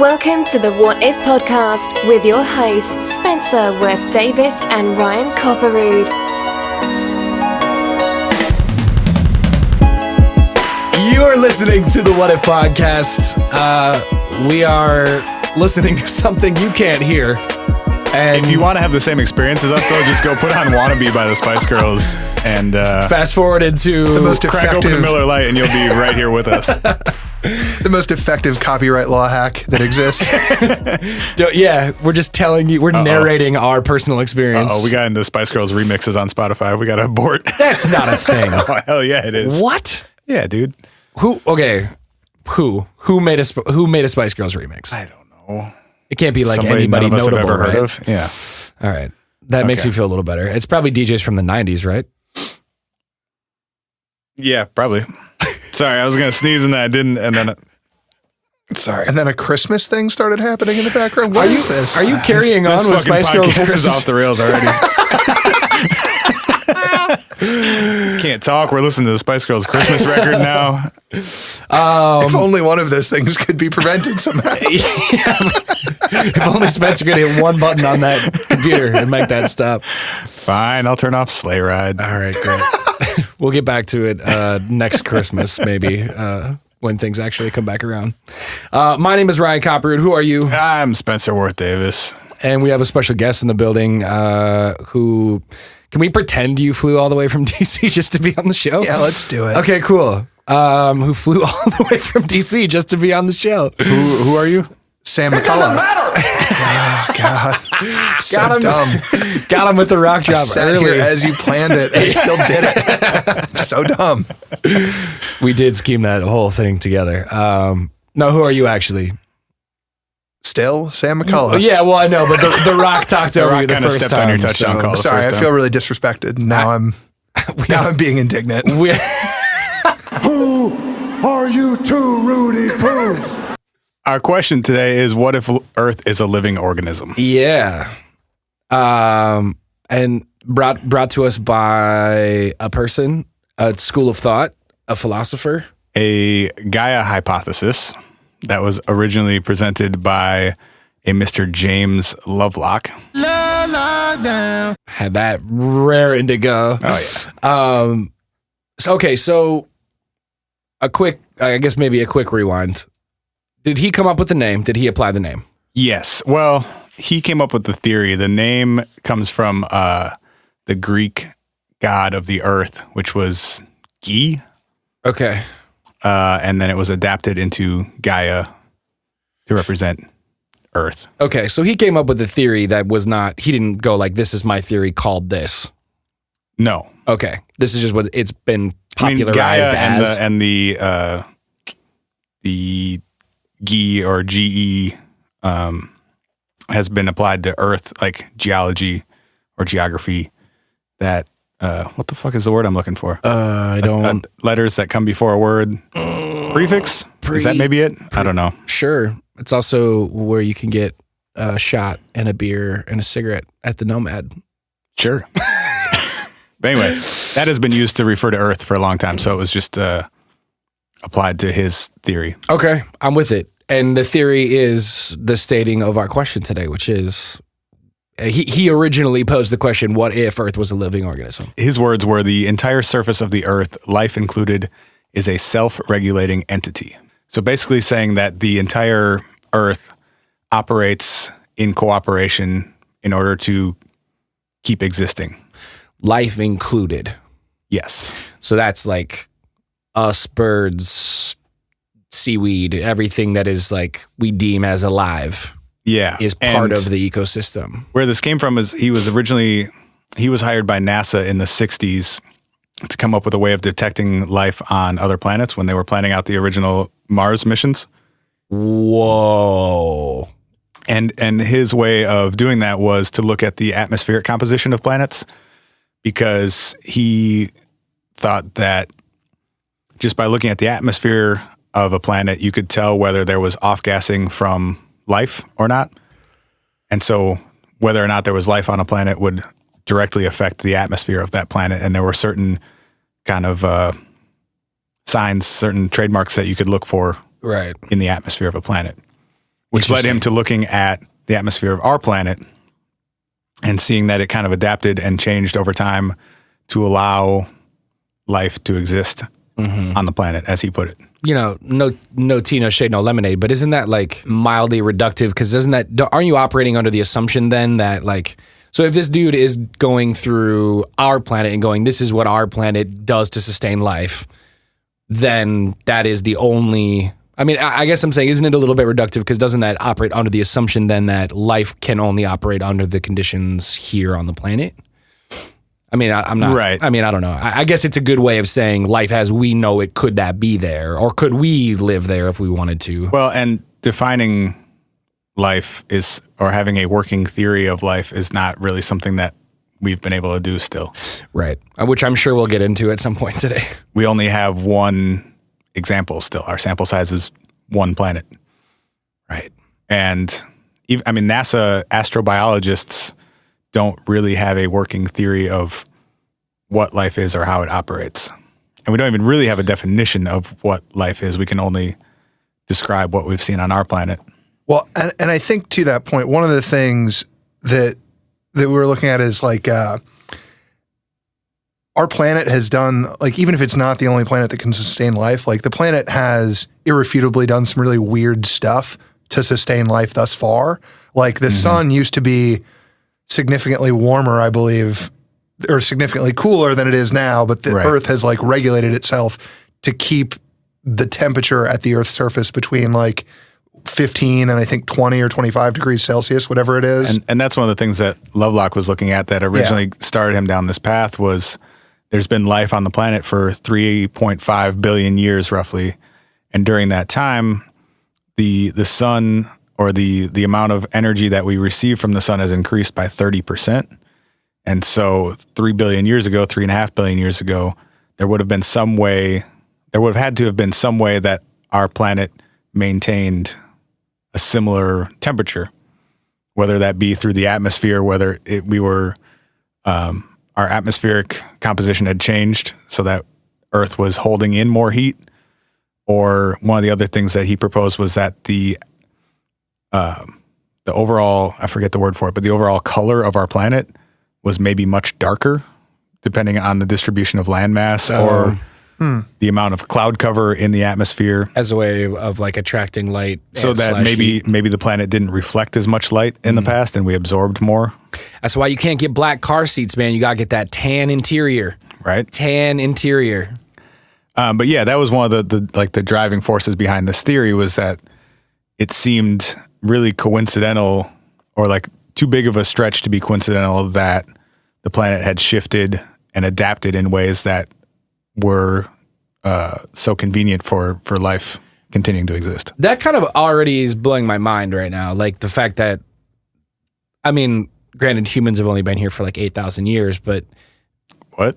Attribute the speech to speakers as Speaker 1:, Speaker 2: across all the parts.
Speaker 1: Welcome to the What If podcast with your hosts, Spencer Worth Davis and Ryan Copperrood.
Speaker 2: You're listening to the What If podcast. We are listening to something you can't hear. And
Speaker 3: if you want to have the same experience as us, though, just go put on "Wannabe" by the Spice Girls and
Speaker 2: fast forward into
Speaker 4: the most
Speaker 3: crack open a Miller Lite, and you'll be right here with us.
Speaker 4: The most effective copyright law hack that exists.
Speaker 2: Yeah, we're just telling you, we're narrating our personal experience.
Speaker 3: We got into Spice Girls remixes on Spotify. We got to abort.
Speaker 2: That's not a thing.
Speaker 3: Oh, hell yeah, it is.
Speaker 2: What?
Speaker 3: Yeah, dude.
Speaker 2: Who made a Spice Girls remix?
Speaker 3: I don't know.
Speaker 2: It can't be like
Speaker 3: Somebody
Speaker 2: anybody
Speaker 3: none of us
Speaker 2: notable,
Speaker 3: have ever
Speaker 2: right?
Speaker 3: heard of. Yeah.
Speaker 2: All right. That makes me feel a little better. It's probably DJs from the 90s, right?
Speaker 3: Yeah, probably. Sorry, I was going to sneeze and then I didn't, and then... Sorry.
Speaker 4: And then a Christmas thing started happening in the background. What is this?
Speaker 2: Are you carrying on with Spice Girls?
Speaker 3: This is off the rails already. Can't talk. We're listening to the Spice Girls Christmas record now.
Speaker 4: If only one of those things could be prevented somehow.
Speaker 2: If only Spencer could hit one button on that computer and make that stop.
Speaker 3: Fine, I'll turn off Sleigh Ride.
Speaker 2: All right, great. We'll get back to it next Christmas, maybe, when things actually come back around. My name is Ryan Copperrood. Who are you?
Speaker 3: I'm Spencer Worth Davis.
Speaker 2: And we have a special guest in the building who... Can we pretend you flew all the way from DC just to be on the show?
Speaker 4: Yeah, let's do it.
Speaker 2: Okay, cool. Who flew all the way from DC just to be on the show?
Speaker 3: Who are you?
Speaker 4: Sam McCullough. Oh, God. So
Speaker 2: Got him.
Speaker 4: dumb.
Speaker 2: Got him with the rock drop
Speaker 4: I sat
Speaker 2: early.
Speaker 4: here as you planned it, and I still did it. So dumb.
Speaker 2: We did scheme that whole thing together. No, who are you actually?
Speaker 4: Still, Sam McCullough.
Speaker 2: Yeah, well, I know, but the Rock talked over you the
Speaker 3: kind of
Speaker 2: first
Speaker 3: stepped
Speaker 2: time.
Speaker 3: on your touchdown call.
Speaker 4: Sorry, I feel really disrespected. Now I'm being indignant.
Speaker 2: We,
Speaker 5: Who are you two Rudy Poos?
Speaker 3: Our question today is, what if Earth is a living organism?
Speaker 2: yeah. And brought to us by a person, a school of thought, a philosopher.
Speaker 3: A Gaia hypothesis that was originally presented by a Mr. James Lovelock.
Speaker 2: Had that rare indigo.
Speaker 3: Oh, yeah.
Speaker 2: So I guess maybe a quick rewind. Did he come up with the name? Did he apply the name?
Speaker 3: Yes. Well, he came up with the theory. The name comes from the Greek god of the earth, which was Icke.
Speaker 2: Okay.
Speaker 3: And then it was adapted into Gaia to represent Earth.
Speaker 2: Okay, so he came up with a theory that was not, he didn't go like, this is my theory called this.
Speaker 3: No.
Speaker 2: Okay, this is just what it's been popularized
Speaker 3: Gaia
Speaker 2: as.
Speaker 3: And the GE or GE has been applied to Earth, like geology or geography. That what the fuck is the word I'm looking for?
Speaker 2: I don't.
Speaker 3: Letters that come before a word. Prefix? Is that maybe it? I don't know.
Speaker 2: Sure. It's also where you can get a shot and a beer and a cigarette at the Nomad.
Speaker 3: Sure. But anyway, that has been used to refer to Earth for a long time, so it was just applied to his theory.
Speaker 2: Okay, I'm with it. And the theory is the stating of our question today, which is, he originally posed the question, what if Earth was a living organism?
Speaker 3: His words were, the entire surface of the Earth, life included, is a self-regulating entity. So basically saying that the entire Earth operates in cooperation in order to keep existing.
Speaker 2: Life included.
Speaker 3: Yes.
Speaker 2: So that's like us, birds, seaweed, everything that is like we deem as alive.
Speaker 3: Yeah.
Speaker 2: Is part of the ecosystem.
Speaker 3: Where this came from is he was hired by NASA in the 60s to come up with a way of detecting life on other planets when they were planning out the original Mars missions.
Speaker 2: Whoa.
Speaker 3: And his way of doing that was to look at the atmospheric composition of planets, because he thought that just by looking at the atmosphere of a planet, you could tell whether there was off-gassing from life or not. And so whether or not there was life on a planet would directly affect the atmosphere of that planet. And there were certain kind of signs, certain trademarks that you could look for
Speaker 2: right
Speaker 3: in the atmosphere of a planet. which led him to looking at the atmosphere of our planet and seeing that it kind of adapted and changed over time to allow life to exist on the planet, as he put it.
Speaker 2: You know, no tea, no shade, no lemonade, but isn't that like mildly reductive? Because aren't you operating under the assumption then that like, so if this dude is going through our planet and going, this is what our planet does to sustain life, then that is the only, I mean, I guess I'm saying, isn't it a little bit reductive? Because doesn't that operate under the assumption then that life can only operate under the conditions here on the planet? I mean, I'm not,
Speaker 3: right.
Speaker 2: I mean, I don't know. I guess it's a good way of saying life as we know it, could that be there? Or could we live there if we wanted to?
Speaker 3: Well, and defining life is, or having a working theory of life is not really something that we've been able to do still.
Speaker 2: Right. Which I'm sure we'll get into at some point today.
Speaker 3: We only have one example still. Our sample size is one planet.
Speaker 2: Right.
Speaker 3: And I mean, NASA astrobiologists don't really have a working theory of what life is or how it operates. And we don't even really have a definition of what life is. We can only describe what we've seen on our planet.
Speaker 4: Well, and I think to that point, one of the things that we were looking at is like our planet has done, like, even if it's not the only planet that can sustain life, like the planet has irrefutably done some really weird stuff to sustain life thus far. Like the sun used to be significantly warmer, I believe, or significantly cooler than it is now, but the Earth has like regulated itself to keep the temperature at the Earth's surface between like 15 and I think 20 or 25 degrees Celsius, whatever it is.
Speaker 3: And that's one of the things that Lovelock was looking at that originally started him down this path was there's been life on the planet for 3.5 billion years roughly. And during that time, the sun or the amount of energy that we receive from the sun has increased by 30%. And so 3 billion years ago, 3.5 billion years ago, there would have had to have been some way that our planet maintained a similar temperature, whether that be through the atmosphere, whether our atmospheric composition had changed so that Earth was holding in more heat, or one of the other things that he proposed was that the overall, I forget the word for it, but the overall color of our planet was maybe much darker, depending on the distribution of landmass or the amount of cloud cover in the atmosphere.
Speaker 2: As a way of like attracting light.
Speaker 3: So that maybe the planet didn't reflect as much light in the past and we absorbed more.
Speaker 2: That's why you can't get black car seats, man. You got to get that tan interior.
Speaker 3: Right.
Speaker 2: Tan interior.
Speaker 3: But yeah, that was one of the driving forces behind this theory was that it seemed really coincidental or like too big of a stretch to be coincidental that the planet had shifted and adapted in ways that were so convenient for life continuing to exist.
Speaker 2: That kind of already is blowing my mind right now. Like the fact that, I mean, granted, humans have only been here for like 8,000 years, but
Speaker 3: what?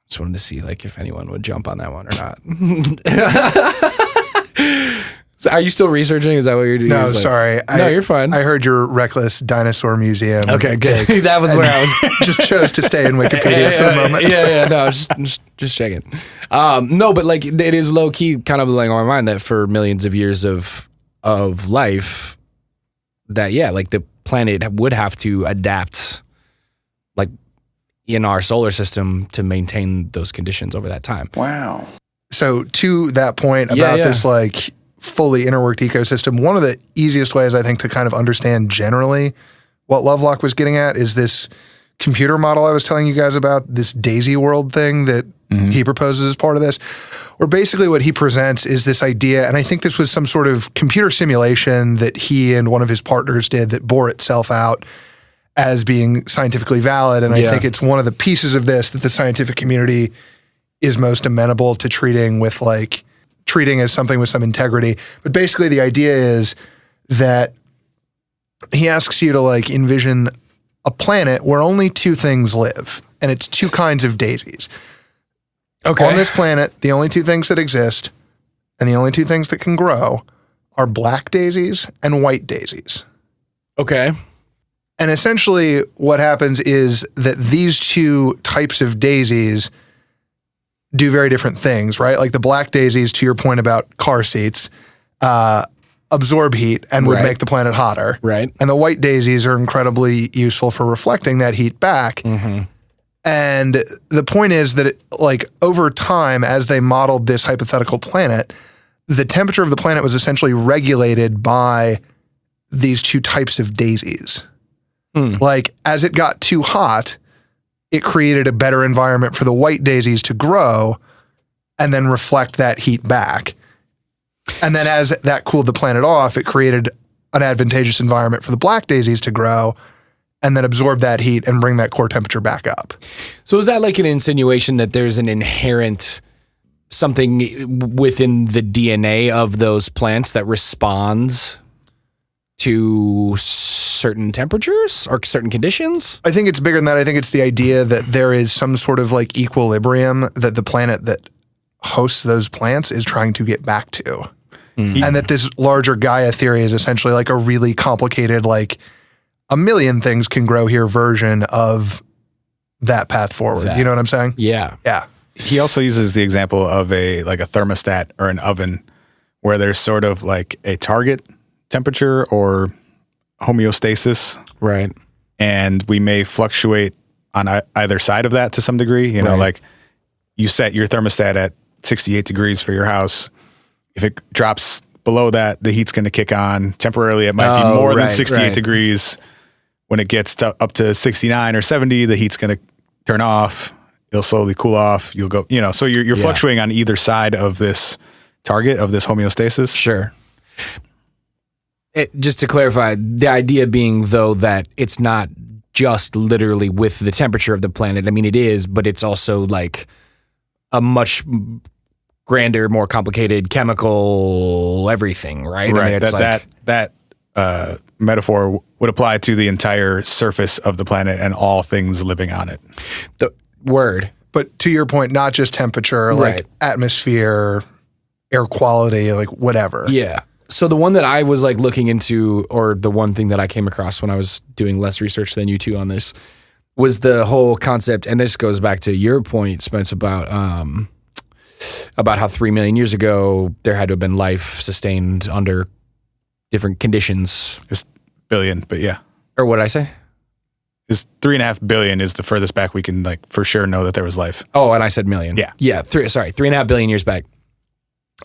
Speaker 2: Just wanted to see like if anyone would jump on that one or not. So are you still researching? Is that what you're doing?
Speaker 4: No, sorry.
Speaker 2: No, you're fine.
Speaker 4: I heard your reckless dinosaur museum.
Speaker 2: Okay, good. That was where I was.
Speaker 4: Just chose to stay in Wikipedia for the moment.
Speaker 2: Yeah. No, just checking. No, but like it is low key kind of blowing my mind that for millions of years of life, that like the planet would have to adapt, like in our solar system to maintain those conditions over that time.
Speaker 5: Wow.
Speaker 4: So to that point about this like fully interworked ecosystem, one of the easiest ways I think to kind of understand generally what Lovelock was getting at is this computer model I was telling you guys about, this Daisy World thing that he proposes as part of this, where basically what he presents is this idea, and I think this was some sort of computer simulation that he and one of his partners did that bore itself out as being scientifically valid, and I think it's one of the pieces of this that the scientific community is most amenable to treating as something with some integrity. But basically the idea is that he asks you to like envision a planet where only two things live, and it's two kinds of daisies. Okay. On this planet, the only two things that exist and the only two things that can grow are black daisies and white daisies.
Speaker 2: Okay.
Speaker 4: And essentially what happens is that these two types of daisies do very different things, right? Like the black daisies, to your point about car seats, absorb heat and would
Speaker 2: Right.
Speaker 4: make the planet hotter.
Speaker 2: Right.
Speaker 4: And the white daisies are incredibly useful for reflecting that heat back.
Speaker 2: Mm-hmm.
Speaker 4: And the point is that over time, as they modeled this hypothetical planet, the temperature of the planet was essentially regulated by these two types of daisies. Like, as it got too hot, it created a better environment for the white daisies to grow and then reflect that heat back. And then as that cooled the planet off, it created an advantageous environment for the black daisies to grow and then absorb that heat and bring that core temperature back up.
Speaker 2: So is that like an insinuation that there's an inherent something within the DNA of those plants that responds to certain temperatures or certain conditions?
Speaker 4: I think it's bigger than that. I think it's the idea that there is some sort of like equilibrium that the planet that hosts those plants is trying to get back to. And that this larger Gaia theory is essentially like a really complicated, like a million things can grow here version of that path forward. You know what I'm saying?
Speaker 2: Yeah.
Speaker 4: Yeah.
Speaker 3: He also uses the example of a thermostat or an oven where there's sort of like a target temperature or homeostasis.
Speaker 2: Right.
Speaker 3: And we may fluctuate on either side of that to some degree. You know, like you set your thermostat at 68 degrees for your house. If it drops below that, the heat's going to kick on. Temporarily, it might be more than 68 degrees. When it gets up to 69 or 70, the heat's going to turn off. It'll slowly cool off. You'll go, so you're fluctuating on either side of this target, of this homeostasis.
Speaker 2: Sure. Just to clarify, the idea being, though, that it's not just literally with the temperature of the planet. I mean, it is, but it's also like a much grander, more complicated chemical everything, right?
Speaker 3: Right.
Speaker 2: I mean, it's
Speaker 3: that metaphor would apply to the entire surface of the planet and all things living on it.
Speaker 2: the word.
Speaker 4: But to your point, not just temperature, like atmosphere, air quality, like whatever.
Speaker 2: Yeah. So the one that I was like looking into, or the one thing that I came across when I was doing less research than you two on this, was the whole concept, and this goes back to your point, Spence, about how 3 million years ago there had to have been life sustained under different conditions.
Speaker 3: It's billion, but yeah.
Speaker 2: Or what did I say?
Speaker 3: It's 3.5 billion is the furthest back we can like for sure know that there was life.
Speaker 2: Oh, and I said million.
Speaker 3: Yeah.
Speaker 2: Yeah. 3.5 billion years back.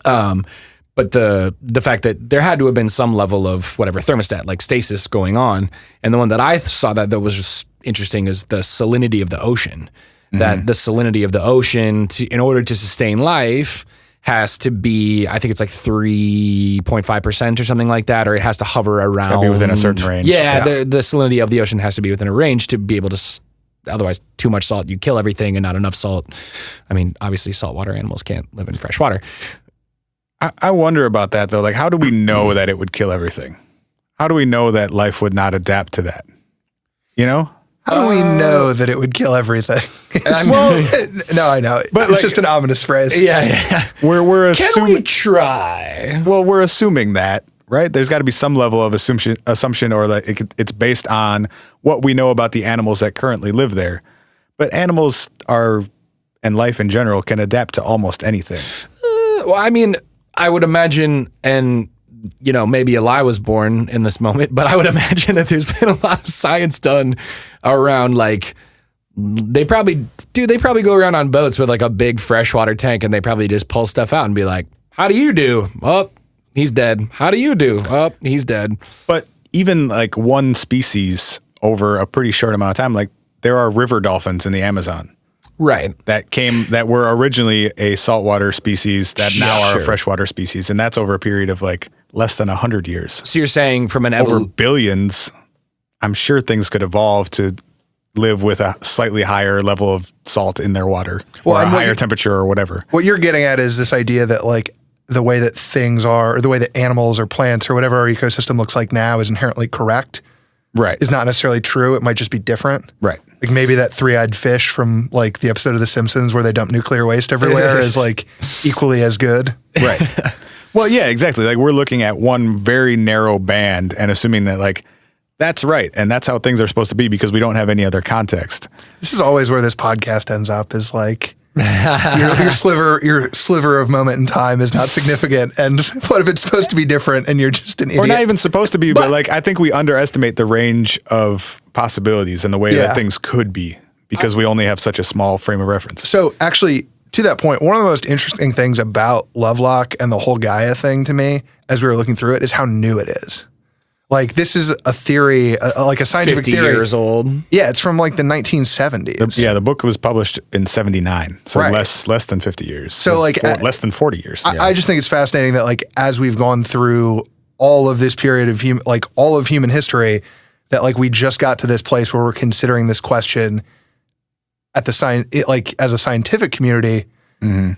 Speaker 2: But the fact that there had to have been some level of whatever thermostat, like stasis going on. And the one that I saw that was just interesting is the salinity of the ocean. That the salinity of the ocean, in order to sustain life, has to be, I think it's like 3.5% or something like that, or it has to hover around.
Speaker 3: It's got to be within a certain range.
Speaker 2: Yeah, the salinity of the ocean has to be within a range to be able to, otherwise too much salt, you kill everything, and not enough salt. I mean, obviously saltwater animals can't live in fresh water.
Speaker 3: I wonder about that though. Like, how do we know that it would kill everything? How do we know that life would not adapt to that? You know?
Speaker 4: How do we know that it would kill everything? No, I know. But it's just an ominous phrase.
Speaker 2: Yeah.
Speaker 3: We're
Speaker 2: Can
Speaker 3: assuming.
Speaker 2: we try?
Speaker 3: Well, we're assuming that, right? There's got to be some level of assumption, or like it's based on what we know about the animals that currently live there. But animals and life in general can adapt to almost anything.
Speaker 2: Well, I mean, I would imagine, and maybe a lie was born in this moment, but I would imagine that there's been a lot of science done around, like, they probably go around on boats with like a big freshwater tank, and they probably just pull stuff out and be like, how do you do? Oh, he's dead. How do you do? Oh, he's dead.
Speaker 3: But even like one species over a pretty short amount of time, like there are river dolphins in the Amazon.
Speaker 2: Right.
Speaker 3: That were originally a saltwater species that now are a freshwater species. And that's over a period of like less than 100 years.
Speaker 2: So you're saying from an
Speaker 3: over billions, I'm sure things could evolve to live with a slightly higher level of salt in their water, or a higher temperature or whatever.
Speaker 4: What you're getting at is this idea that like the way that things are, or the way that animals or plants or whatever our ecosystem looks like now is inherently correct.
Speaker 3: Right.
Speaker 4: Is not necessarily true. It might just be different.
Speaker 3: Right.
Speaker 4: Like maybe that three-eyed fish from like the episode of The Simpsons where they dump nuclear waste everywhere is like equally as good.
Speaker 3: Right. Well, yeah, exactly. Like we're looking at one very narrow band and assuming that like that's right. And that's how things are supposed to be because we don't have any other context.
Speaker 4: This is always where this podcast ends up, is like your sliver of moment in time is not significant. And what if it's supposed to be different and you're just an idiot?
Speaker 3: Or not even supposed to be, but like I think we underestimate the range of possibilities and the way that things could be because we only have such a small frame of reference.
Speaker 4: So actually, to that point, one of the most interesting things about Lovelock and the whole Gaia thing to me, as we were looking through it, is how new it is. Like this is a theory, like a scientific
Speaker 2: 50
Speaker 4: theory.
Speaker 2: years old.
Speaker 4: Yeah, it's from like the 1970s.
Speaker 3: The book was published in 79, so
Speaker 4: Right.
Speaker 3: less than 50 years.
Speaker 4: So like
Speaker 3: less than 40 years.
Speaker 4: I just think it's fascinating that like as we've gone through all of this period of all of human history, that like we just got to this place where we're considering this question at the as a scientific community in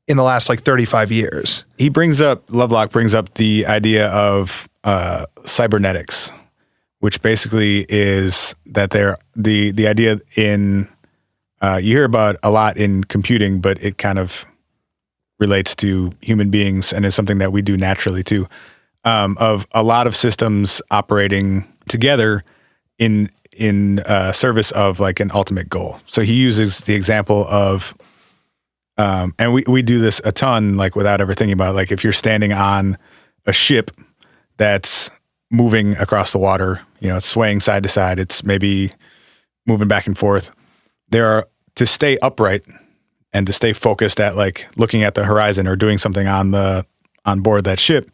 Speaker 4: the last like 35 years.
Speaker 3: Lovelock brings up the idea of cybernetics, which basically is that the idea in you hear about a lot in computing, but it kind of relates to human beings and is something that we do naturally too, of a lot of systems operating together in service of like an ultimate goal. So he uses the example of and we do this a ton, like without ever thinking about it. Like if you're standing on a ship that's moving across the water, it's swaying side to side, it's maybe moving back and forth. To stay upright and to stay focused at like looking at the horizon or doing something on board that ship,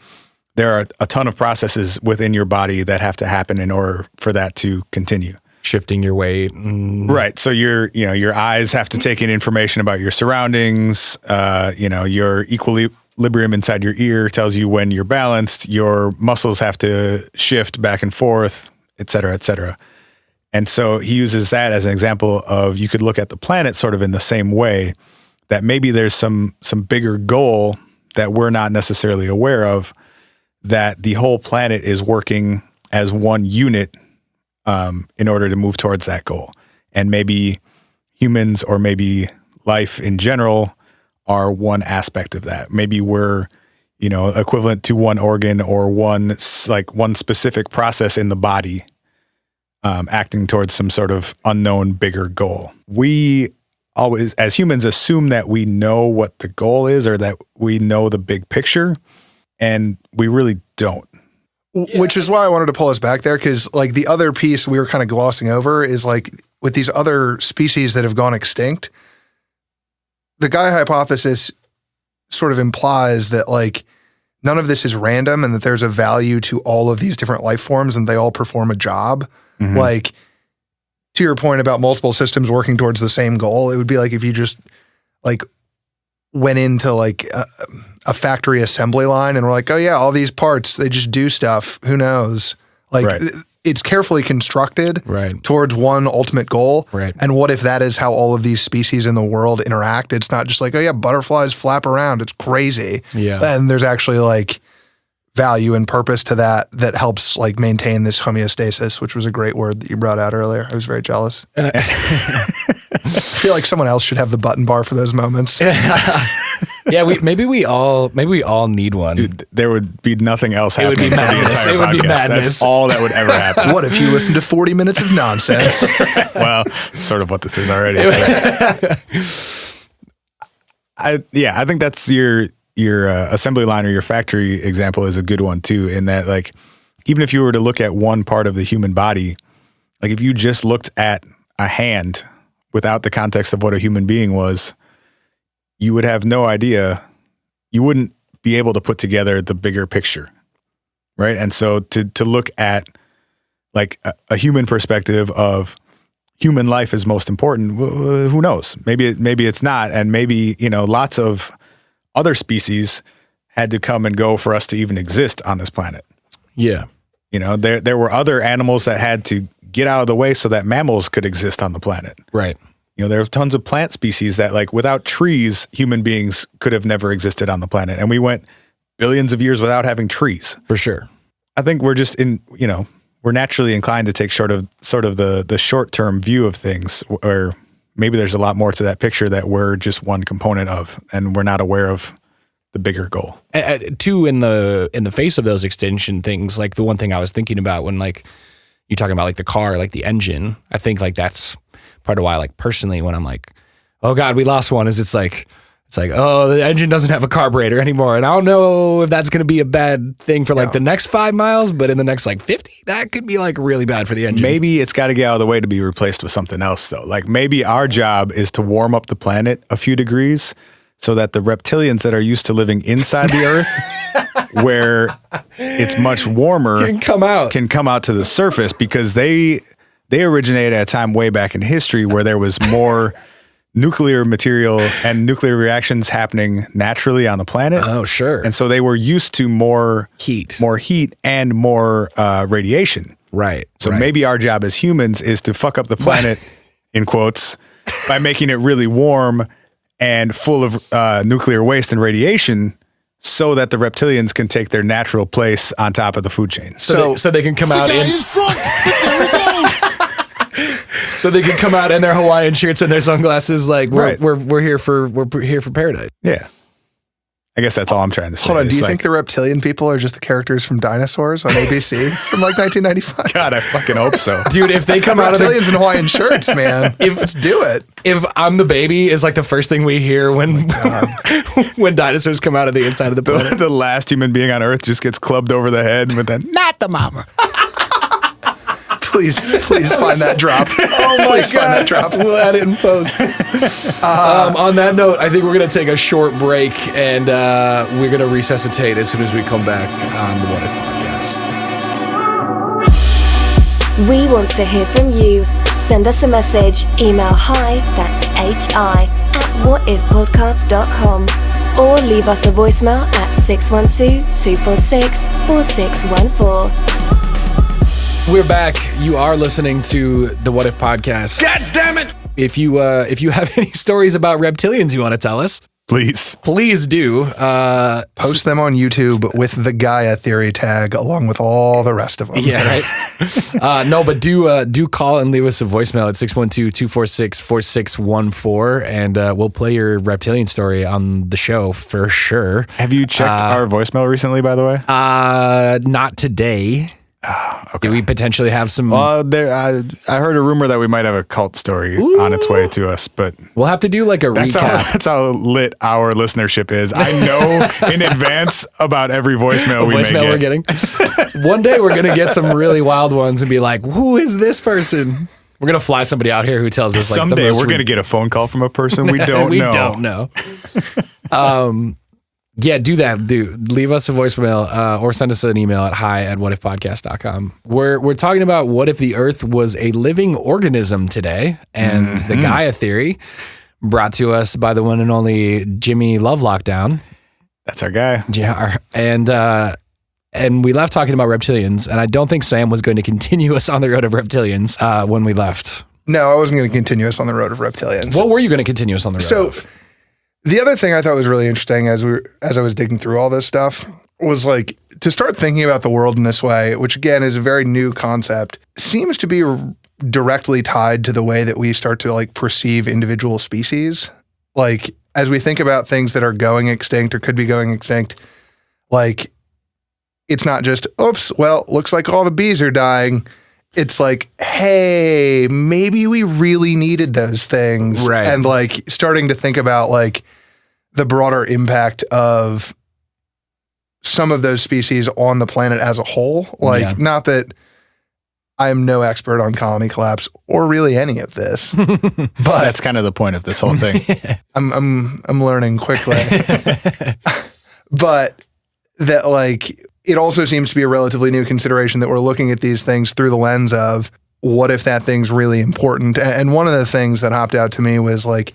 Speaker 3: there are a ton of processes within your body that have to happen in order for that to continue.
Speaker 2: Shifting your weight.
Speaker 3: Right. So your eyes have to take in information about your surroundings. Your equilibrium inside your ear tells you when you're balanced. Your muscles have to shift back and forth, et cetera, et cetera. And so he uses that as an example of you could look at the planet sort of in the same way, that maybe there's some bigger goal that we're not necessarily aware of, that the whole planet is working as one unit in order to move towards that goal. And maybe humans or maybe life in general are one aspect of that. Maybe we're, equivalent to one organ or one specific process in the body acting towards some sort of unknown bigger goal. We always, as humans, assume that we know what the goal is or that we know the big picture, and we really don't.
Speaker 4: Which is why I wanted to pull us back there, because like the other piece we were kind of glossing over is like with these other species that have gone extinct, the Gaia hypothesis sort of implies that like none of this is random and that there's a value to all of these different life forms and they all perform a job. Mm-hmm. Like to your point about multiple systems working towards the same goal, it would be like if you just like went into like a factory assembly line and we're like, oh yeah, all these parts, they just do stuff. Who knows? Like right. It's carefully constructed towards one ultimate goal.
Speaker 2: Right.
Speaker 4: And what if that is how all of these species in the world interact? It's not just like, oh yeah, butterflies flap around. It's crazy.
Speaker 2: Yeah.
Speaker 4: And there's actually like value and purpose to that helps like maintain this homeostasis, which was a great word that you brought out earlier. I was very jealous. I feel like someone else should have the button bar for those moments.
Speaker 2: Yeah, maybe we all need one.
Speaker 3: Dude, there would be nothing else happening.
Speaker 2: It would be madness.
Speaker 3: It would be madness. That's all that would ever happen.
Speaker 4: What if you listened to 40 minutes of nonsense?
Speaker 3: Well, sort of what this is already. I think that's your assembly line or your factory example is a good one too, in that like even if you were to look at one part of the human body, like if you just looked at a hand without the context of what a human being was, you would have no idea. You wouldn't be able to put together the bigger picture, right? And so to look at like a human perspective of human life is most important, who knows? Maybe it's not, and maybe lots of other species had to come and go for us to even exist on this planet.
Speaker 2: Yeah,
Speaker 3: there were other animals that had to get out of the way so that mammals could exist on the planet.
Speaker 2: Right.
Speaker 3: There are tons of plant species that like without trees, human beings could have never existed on the planet. And we went billions of years without having trees.
Speaker 2: For sure.
Speaker 3: I think we're just we're naturally inclined to take sort of the short-term view of things, or maybe there's a lot more to that picture that we're just one component of, and we're not aware of the bigger goal.
Speaker 2: Too, in the face of those extinction things, like the one thing I was thinking about when like you're talking about like the car, like the engine, I think like that's part of why, like personally, when I'm like, oh God, we lost one. It's like, oh, the engine doesn't have a carburetor anymore. And I don't know if that's going to be a bad thing for like the next 5 miles, but in the next like 50, that could be like really bad for the engine.
Speaker 3: Maybe it's got to get out of the way to be replaced with something else though. Like maybe our job is to warm up the planet a few degrees so that the reptilians that are used to living inside the earth where it's much warmer
Speaker 2: can come out
Speaker 3: to the surface, because they originated at a time way back in history where there was more nuclear material and nuclear reactions happening naturally on the planet.
Speaker 2: Oh, sure.
Speaker 3: And so they were used to more heat and more radiation.
Speaker 2: Right.
Speaker 3: So maybe our job as humans is to fuck up the planet, in quotes, by making it really warm and full of nuclear waste and radiation, so that the reptilians can take their natural place on top of the food chain.
Speaker 2: So they can come out so they can come out in their Hawaiian shirts and their sunglasses, like we're here for paradise.
Speaker 3: Yeah, I guess that's all I'm trying to say.
Speaker 4: Hold on, do you think the reptilian people are just the characters from Dinosaurs on ABC from like 1995?
Speaker 3: God, I fucking hope so,
Speaker 2: dude. If they come out of
Speaker 4: reptilians in Hawaiian shirts, man, let's do it.
Speaker 2: If I'm the baby is like the first thing we hear when when dinosaurs come out of the inside of the planet.
Speaker 3: The last human being on Earth just gets clubbed over the head with a not the mama.
Speaker 4: Please find that drop.
Speaker 2: Oh my God. Find that drop. We'll add it in post. On that note, I think we're going to take a short break, and we're going to resuscitate as soon as we come back on the What If podcast.
Speaker 1: We want to hear from you. Send us a message. Email hi, that's hi, at whatifpodcast.com. Or leave us a voicemail at 612-246-4614.
Speaker 2: We're back. You are listening to the What If podcast.
Speaker 3: God damn it!
Speaker 2: If you have any stories about reptilians you want to tell us, please do.
Speaker 4: Post them on YouTube with the Gaia theory tag along with all the rest of them.
Speaker 2: Yeah, right. No, but do call and leave us a voicemail at 612-246-4614, and we'll play your reptilian story on the show for sure.
Speaker 3: Have you checked our voicemail recently, by the way?
Speaker 2: Not today.
Speaker 3: Okay.
Speaker 2: Do we potentially have some?
Speaker 3: I heard a rumor that we might have a cult story on its way to us, but
Speaker 2: we'll have to do like a recap.
Speaker 3: That's how lit our listenership is. I know in advance about every voicemail
Speaker 2: we're getting. One day we're gonna get some really wild ones and be like, "Who is this person?" We're gonna fly somebody out here who tells us. Like,
Speaker 3: someday we're gonna get a phone call from a person we don't know.
Speaker 2: We don't know. Yeah, do that. Leave us a voicemail or send us an email at hi@whatifpodcast.com. We're talking about what if the Earth was a living organism today, and the Gaia theory, brought to us by the one and only Jimmy Lovelock down.
Speaker 3: That's our guy.
Speaker 2: Yeah, and we left talking about reptilians, and I don't think Sam was going to continue us on the road of reptilians when we left.
Speaker 4: No, I wasn't going to continue us on the road of reptilians.
Speaker 2: What were you going to continue us on the road of?
Speaker 4: The other thing I thought was really interesting as I was digging through all this stuff was like to start thinking about the world in this way, which again is a very new concept, seems to be directly tied to the way that we start to like perceive individual species. Like as we think about things that are going extinct or could be going extinct, like it's not just, oops, well, looks like all the bees are dying. It's like, hey, maybe we really needed those things.
Speaker 2: Right.
Speaker 4: And like starting to think about like the broader impact of some of those species on the planet as a whole. Like, not that I am no expert on colony collapse or really any of this, but
Speaker 3: that's kind of the point of this whole thing.
Speaker 4: I'm learning quickly, but that like, it also seems to be a relatively new consideration that we're looking at these things through the lens of what if that thing's really important? And one of the things that hopped out to me was like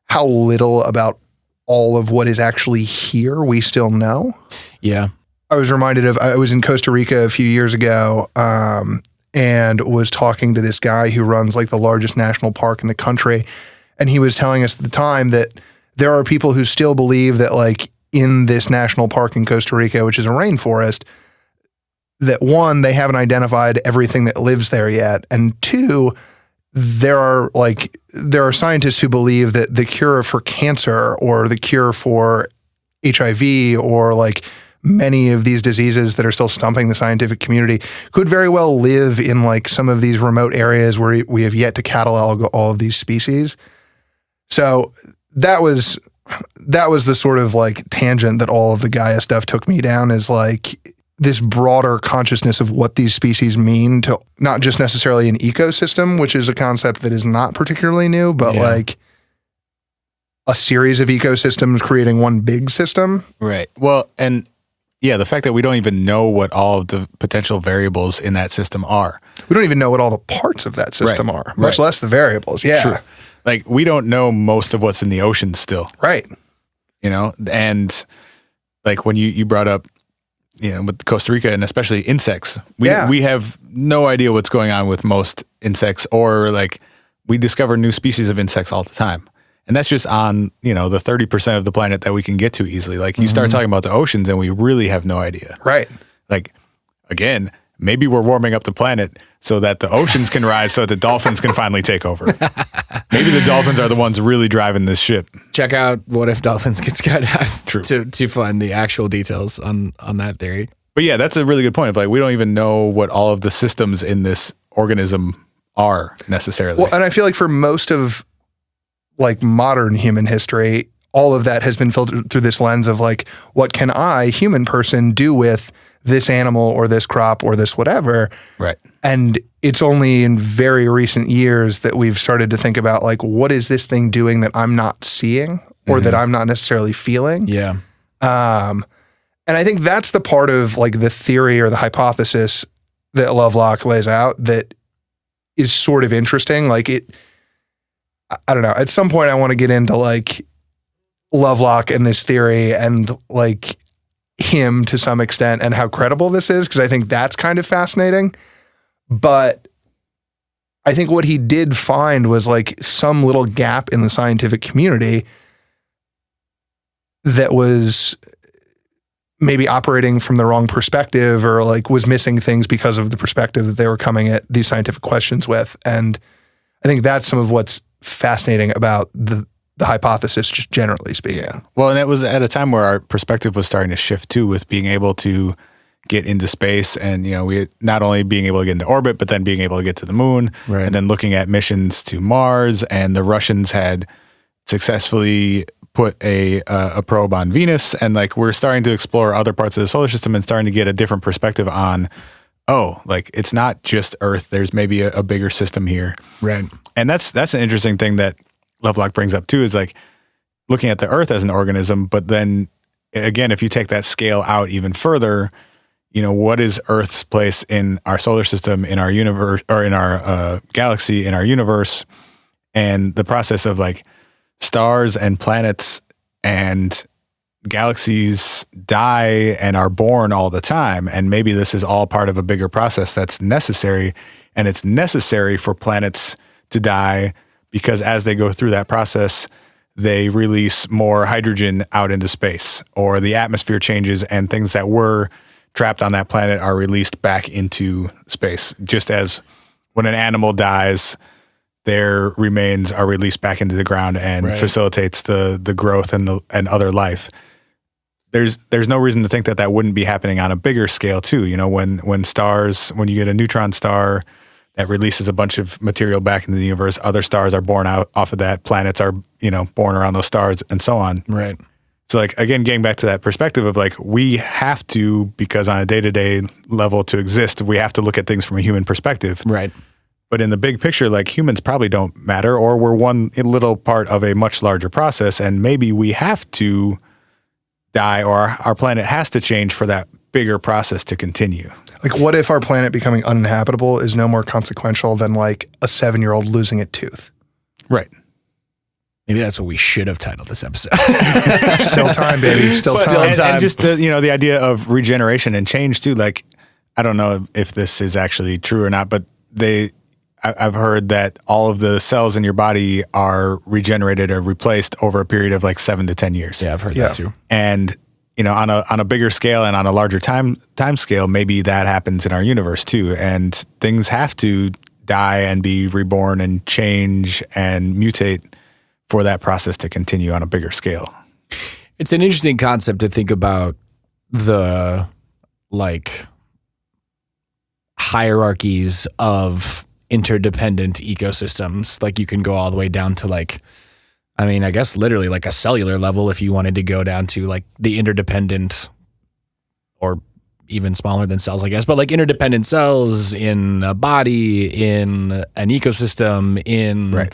Speaker 4: how little about all of what is actually here we still know.
Speaker 2: Yeah.
Speaker 4: I was reminded of, I was in Costa Rica a few years ago and was talking to this guy who runs like the largest national park in the country. And he was telling us at the time that there are people who still believe that like in this national park in Costa Rica, which is a rainforest, that one, they haven't identified everything that lives there yet. And two, there are scientists who believe that the cure for cancer or the cure for HIV or like many of these diseases that are still stumping the scientific community could very well live in like some of these remote areas where we have yet to catalog all of these species. So that was the sort of like tangent that all of the Gaia stuff took me down, is like this broader consciousness of what these species mean to not just necessarily an ecosystem, which is a concept that is not particularly new, but like a series of ecosystems creating one big system.
Speaker 3: Right. Well, and yeah, the fact that we don't even know what all of the potential variables in that system are.
Speaker 4: We don't even know what all the parts of that system are, much less the variables. Yeah.
Speaker 3: True. Like, we don't know most of what's in the ocean still.
Speaker 4: Right.
Speaker 3: You know, and like when you brought up, you know, with Costa Rica and especially insects, we have no idea what's going on with most insects, or like we discover new species of insects all the time. And that's just on, you know, the 30% of the planet that we can get to easily. Like, you start talking about the oceans and we really have no idea.
Speaker 4: Right.
Speaker 3: Like, again, maybe we're warming up the planet so that the oceans can rise, so that the dolphins can finally take over. Maybe the dolphins are the ones really driving this ship.
Speaker 2: Check out What If Dolphins Get Skydived to find the actual details on that theory.
Speaker 3: But yeah, that's a really good point. Of like, we don't even know what all of the systems in this organism are necessarily.
Speaker 4: Well, and I feel like for most of like modern human history, all of that has been filtered through this lens of like, what can I, human person, do with this animal or this crop or this whatever?
Speaker 3: Right.
Speaker 4: And it's only in very recent years that we've started to think about like, what is this thing doing that I'm not seeing or that I'm not necessarily feeling?
Speaker 2: Yeah.
Speaker 4: And I think that's the part of like the theory or the hypothesis that Lovelock lays out that is sort of interesting. Like, I don't know. At some point I want to get into like Lovelock and this theory and like him to some extent and how credible this is, because I think that's kind of fascinating. But I think what he did find was like some little gap in the scientific community that was maybe operating from the wrong perspective, or like was missing things because of the perspective that they were coming at these scientific questions with. And I think that's some of what's fascinating about the hypothesis, just generally speaking. Yeah.
Speaker 3: Well, and it was at a time where our perspective was starting to shift too, with being able to get into space, and, you know, we not only being able to get into orbit, but then being able to get to the moon, and then looking at missions to Mars. And the Russians had successfully put a probe on Venus, and like we're starting to explore other parts of the solar system and starting to get a different perspective on, oh, like it's not just Earth. There's maybe a bigger system here.
Speaker 2: Right.
Speaker 3: And that's an interesting thing that Lovelock brings up too, is like looking at the Earth as an organism. But then again, if you take that scale out even further, you know, what is Earth's place in our solar system, in our universe, or in our galaxy, in our universe, and the process of like stars and planets and galaxies die and are born all the time. And maybe this is all part of a bigger process that's necessary. And it's necessary for planets to die because as they go through that process, they release more hydrogen out into space, or the atmosphere changes and things that were trapped on that planet are released back into space. Just as when an animal dies, their remains are released back into the ground and facilitates the growth and other life. There's no reason to think that wouldn't be happening on a bigger scale too. You know, when you get a neutron star that releases a bunch of material back into the universe, other stars are born out off of that. Planets are, you know, born around those stars and so on.
Speaker 2: Right.
Speaker 3: So like, again, getting back to that perspective of like, we have to, because on a day-to-day level to exist, we have to look at things from a human perspective.
Speaker 2: Right.
Speaker 3: But in the big picture, like, humans probably don't matter, or we're one little part of a much larger process. And maybe we have to die, or our planet has to change for that bigger process to continue.
Speaker 4: Like, what if our planet becoming uninhabitable is no more consequential than like a 7-year-old losing a tooth?
Speaker 3: Right.
Speaker 2: Maybe that's what we should have titled this episode.
Speaker 4: Still time, baby. Still time.
Speaker 3: And just the idea of regeneration and change too. Like, I don't know if this is actually true or not, but I've heard that all of the cells in your body are regenerated or replaced over a period of like 7 to 10 years.
Speaker 2: Yeah, I've heard that too.
Speaker 3: And, you know, on a bigger scale and on a larger time scale, maybe that happens in our universe too. And things have to die and be reborn and change and mutate for that process to continue on a bigger scale.
Speaker 2: It's an interesting concept to think about, the like hierarchies of interdependent ecosystems. Like, you can go all the way down to like I mean, I guess literally like a cellular level if you wanted to go down to like the interdependent or even smaller than cells, I guess, but like interdependent cells in a body, in an ecosystem, in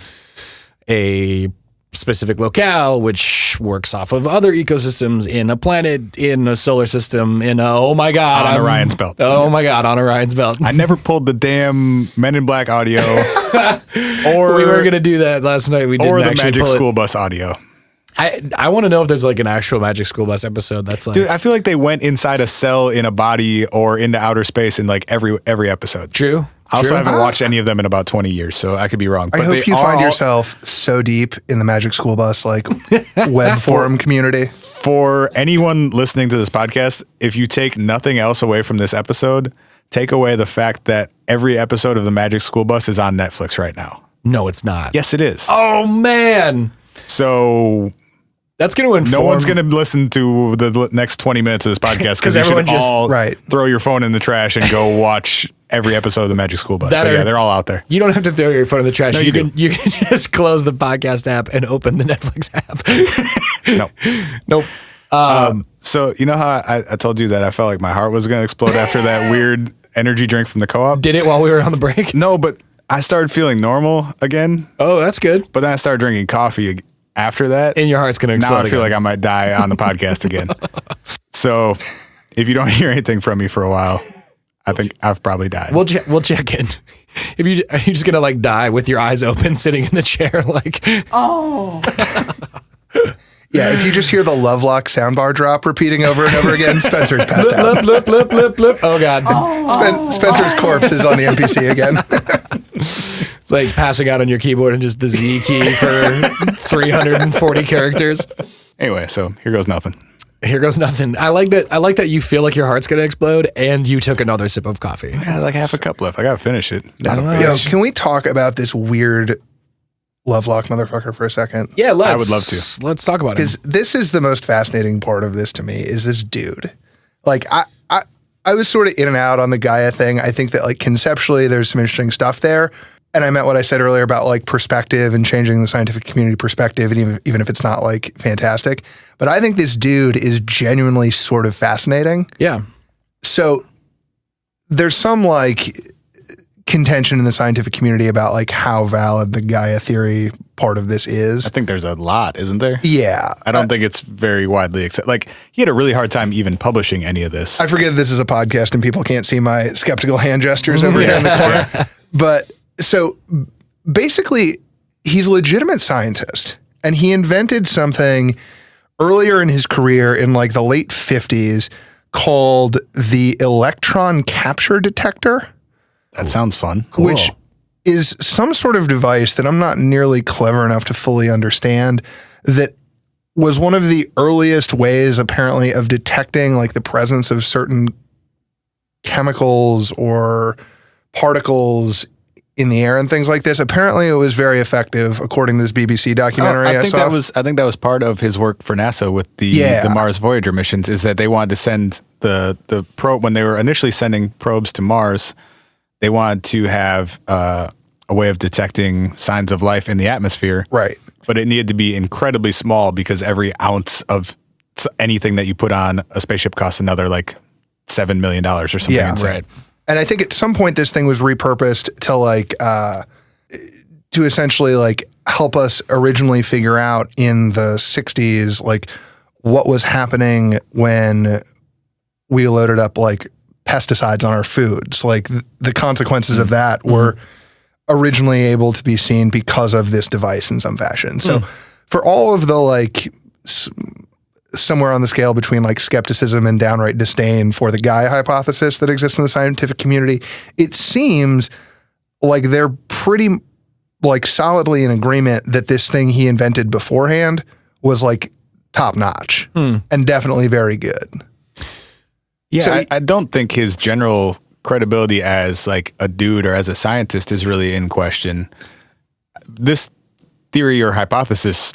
Speaker 2: a specific locale, which works off of other ecosystems in a planet, in a solar system, in a, oh my God.
Speaker 3: On Orion's belt.
Speaker 2: Oh my God, on Orion's belt.
Speaker 3: I never pulled the damn Men in Black audio. Or
Speaker 2: we were going to do that last night. We didn't
Speaker 3: or the
Speaker 2: actually
Speaker 3: Magic
Speaker 2: pull it.
Speaker 3: School Bus audio.
Speaker 2: I want to know if there's like an actual Magic School Bus episode that's like...
Speaker 3: Dude, I feel like they went inside a cell in a body or into outer space in like every episode.
Speaker 2: True.
Speaker 3: I also haven't watched any of them in about 20 years, so I could be wrong.
Speaker 4: I hope you find yourself so deep in the Magic School Bus like web forum community.
Speaker 3: For anyone listening to this podcast, if you take nothing else away from this episode, take away the fact that every episode of the Magic School Bus is on Netflix right now.
Speaker 2: No, it's not.
Speaker 3: Yes, it is.
Speaker 2: Oh, man.
Speaker 3: So...
Speaker 2: That's going to inform...
Speaker 3: No one's going to listen to the next 20 minutes of this podcast because you should all throw your phone in the trash and go watch every episode of the Magic School Bus. But yeah, they're all out there.
Speaker 2: You don't have to throw your phone in the trash.
Speaker 3: No,
Speaker 2: you can just close the podcast app and open the Netflix app. Nope.
Speaker 3: So you know how I told you that I felt like my heart was going to explode after that weird energy drink from the co-op?
Speaker 2: Did it while we were on the break?
Speaker 3: No, but I started feeling normal again.
Speaker 2: Oh, that's good.
Speaker 3: But then I started drinking coffee after that.
Speaker 2: And your heart's going to explode.
Speaker 3: Now I feel like I might die on the podcast again. So if you don't hear anything from me for a while, I think I've probably died.
Speaker 2: We'll check in. Are you just going to like die with your eyes open sitting in the chair like, oh.
Speaker 4: Yeah, if you just hear the Lovelock soundbar drop repeating over and over again, Spencer's passed out.
Speaker 2: Blip, blip, blip, blip. Oh, God.
Speaker 4: Spencer's corpse is on the NPC again.
Speaker 2: It's like passing out on your keyboard and just the Z key for 340 characters.
Speaker 3: Anyway, so here goes nothing.
Speaker 2: Here goes nothing. I like that you feel like your heart's going to explode and you took another sip of coffee.
Speaker 3: I had like half a cup left. I got to finish it.
Speaker 4: Yo, can we talk about this weird Lovelock motherfucker for a second?
Speaker 2: Yeah,
Speaker 3: I would love to.
Speaker 2: Let's talk about it.
Speaker 4: Because this is the most fascinating part of this to me, is this dude. Like, I was sort of in and out on the Gaia thing. I think that like conceptually there's some interesting stuff there. And I meant what I said earlier about like perspective and changing the scientific community perspective, and even if it's not like fantastic. But I think this dude is genuinely sort of fascinating.
Speaker 2: Yeah.
Speaker 4: So there's some like contention in the scientific community about like how valid the Gaia theory part of this is.
Speaker 3: I think there's a lot, isn't there?
Speaker 4: Yeah.
Speaker 3: I don't think it's very widely accepted. Like, he had a really hard time even publishing any of this.
Speaker 4: I forget this is a podcast and people can't see my skeptical hand gestures over here in the corner. But so basically, he's a legitimate scientist, and he invented something earlier in his career in like the late 50s called the electron capture detector.
Speaker 3: That sounds fun.
Speaker 4: Cool. Which is some sort of device that I'm not nearly clever enough to fully understand, that was one of the earliest ways apparently of detecting like the presence of certain chemicals or particles in the air and things like this. Apparently it was very effective according to this BBC documentary I saw.
Speaker 3: I think that was part of his work for NASA with the Mars Voyager missions, is that they wanted to send the probe, when they were initially sending probes to Mars, they wanted to have a way of detecting signs of life in the atmosphere.
Speaker 4: Right.
Speaker 3: But it needed to be incredibly small because every ounce of anything that you put on a spaceship costs another like $7 million or something.
Speaker 4: Yeah,
Speaker 3: insane.
Speaker 4: right. And I think at some point this thing was repurposed to like to essentially like help us originally figure out in the 60s like what was happening when we loaded up like pesticides on our foods. Like the consequences of that were originally able to be seen because of this device in some fashion. So for all of the like somewhere on the scale between like skepticism and downright disdain for the Gaia hypothesis that exists in the scientific community, it seems like they're pretty like solidly in agreement that this thing he invented beforehand was like top notch and definitely very good.
Speaker 3: Yeah,
Speaker 4: So
Speaker 3: I don't think his general credibility as like a dude or as a scientist is really in question. This theory or hypothesis,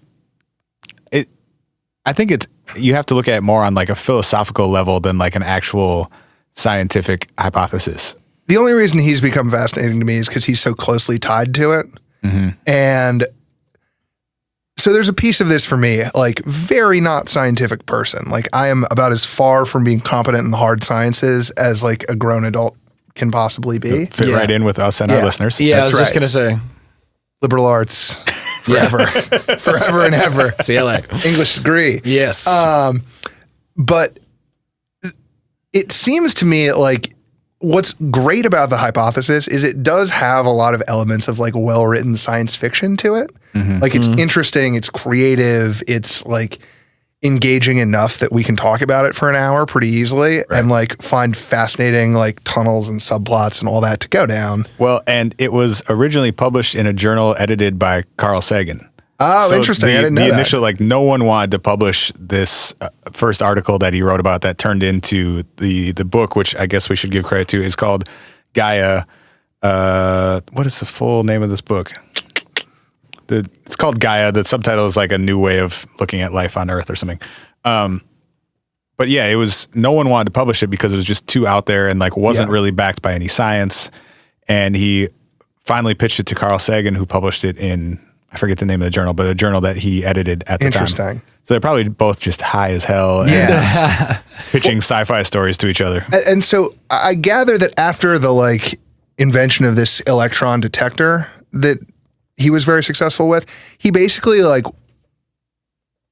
Speaker 3: I think you have to look at it more on like a philosophical level than like an actual scientific hypothesis.
Speaker 4: The only reason he's become fascinating to me is because he's so closely tied to it. And So there's a piece of this for me, like very not scientific person. Like I am about as far from being competent in the hard sciences as like a grown adult can possibly be.
Speaker 3: Fit right in with us and our listeners.
Speaker 2: Yeah,
Speaker 4: That's
Speaker 2: I was just going to say.
Speaker 4: Liberal arts forever, forever and ever.
Speaker 2: CLA.
Speaker 4: English degree.
Speaker 2: Yes.
Speaker 4: But it seems to me like what's great about the hypothesis is it does have a lot of elements of like well-written science fiction to it. Like it's interesting, it's creative, it's like engaging enough that we can talk about it for an hour pretty easily and like find fascinating like tunnels and subplots and all that to go down.
Speaker 3: Well, and it was originally published in a journal edited by Carl Sagan.
Speaker 4: Oh, so interesting. I didn't know
Speaker 3: the
Speaker 4: that.
Speaker 3: initial, like, no one wanted to publish this first article that he wrote about that turned into the book, which I guess we should give credit to, is called Gaia. What is the full name of this book? It's called Gaia. The subtitle is like a new way of looking at life on Earth or something. But yeah, it was, no one wanted to publish it because it was just too out there and like wasn't really backed by any science. And he finally pitched it to Carl Sagan, who published it in, I forget the name of the journal, but a journal that he edited at the time.
Speaker 4: Interesting.
Speaker 3: So they're probably both just high as hell and pitching sci-fi stories to each other.
Speaker 4: And so I gather that after the like invention of this electron detector that he was very successful with, he basically like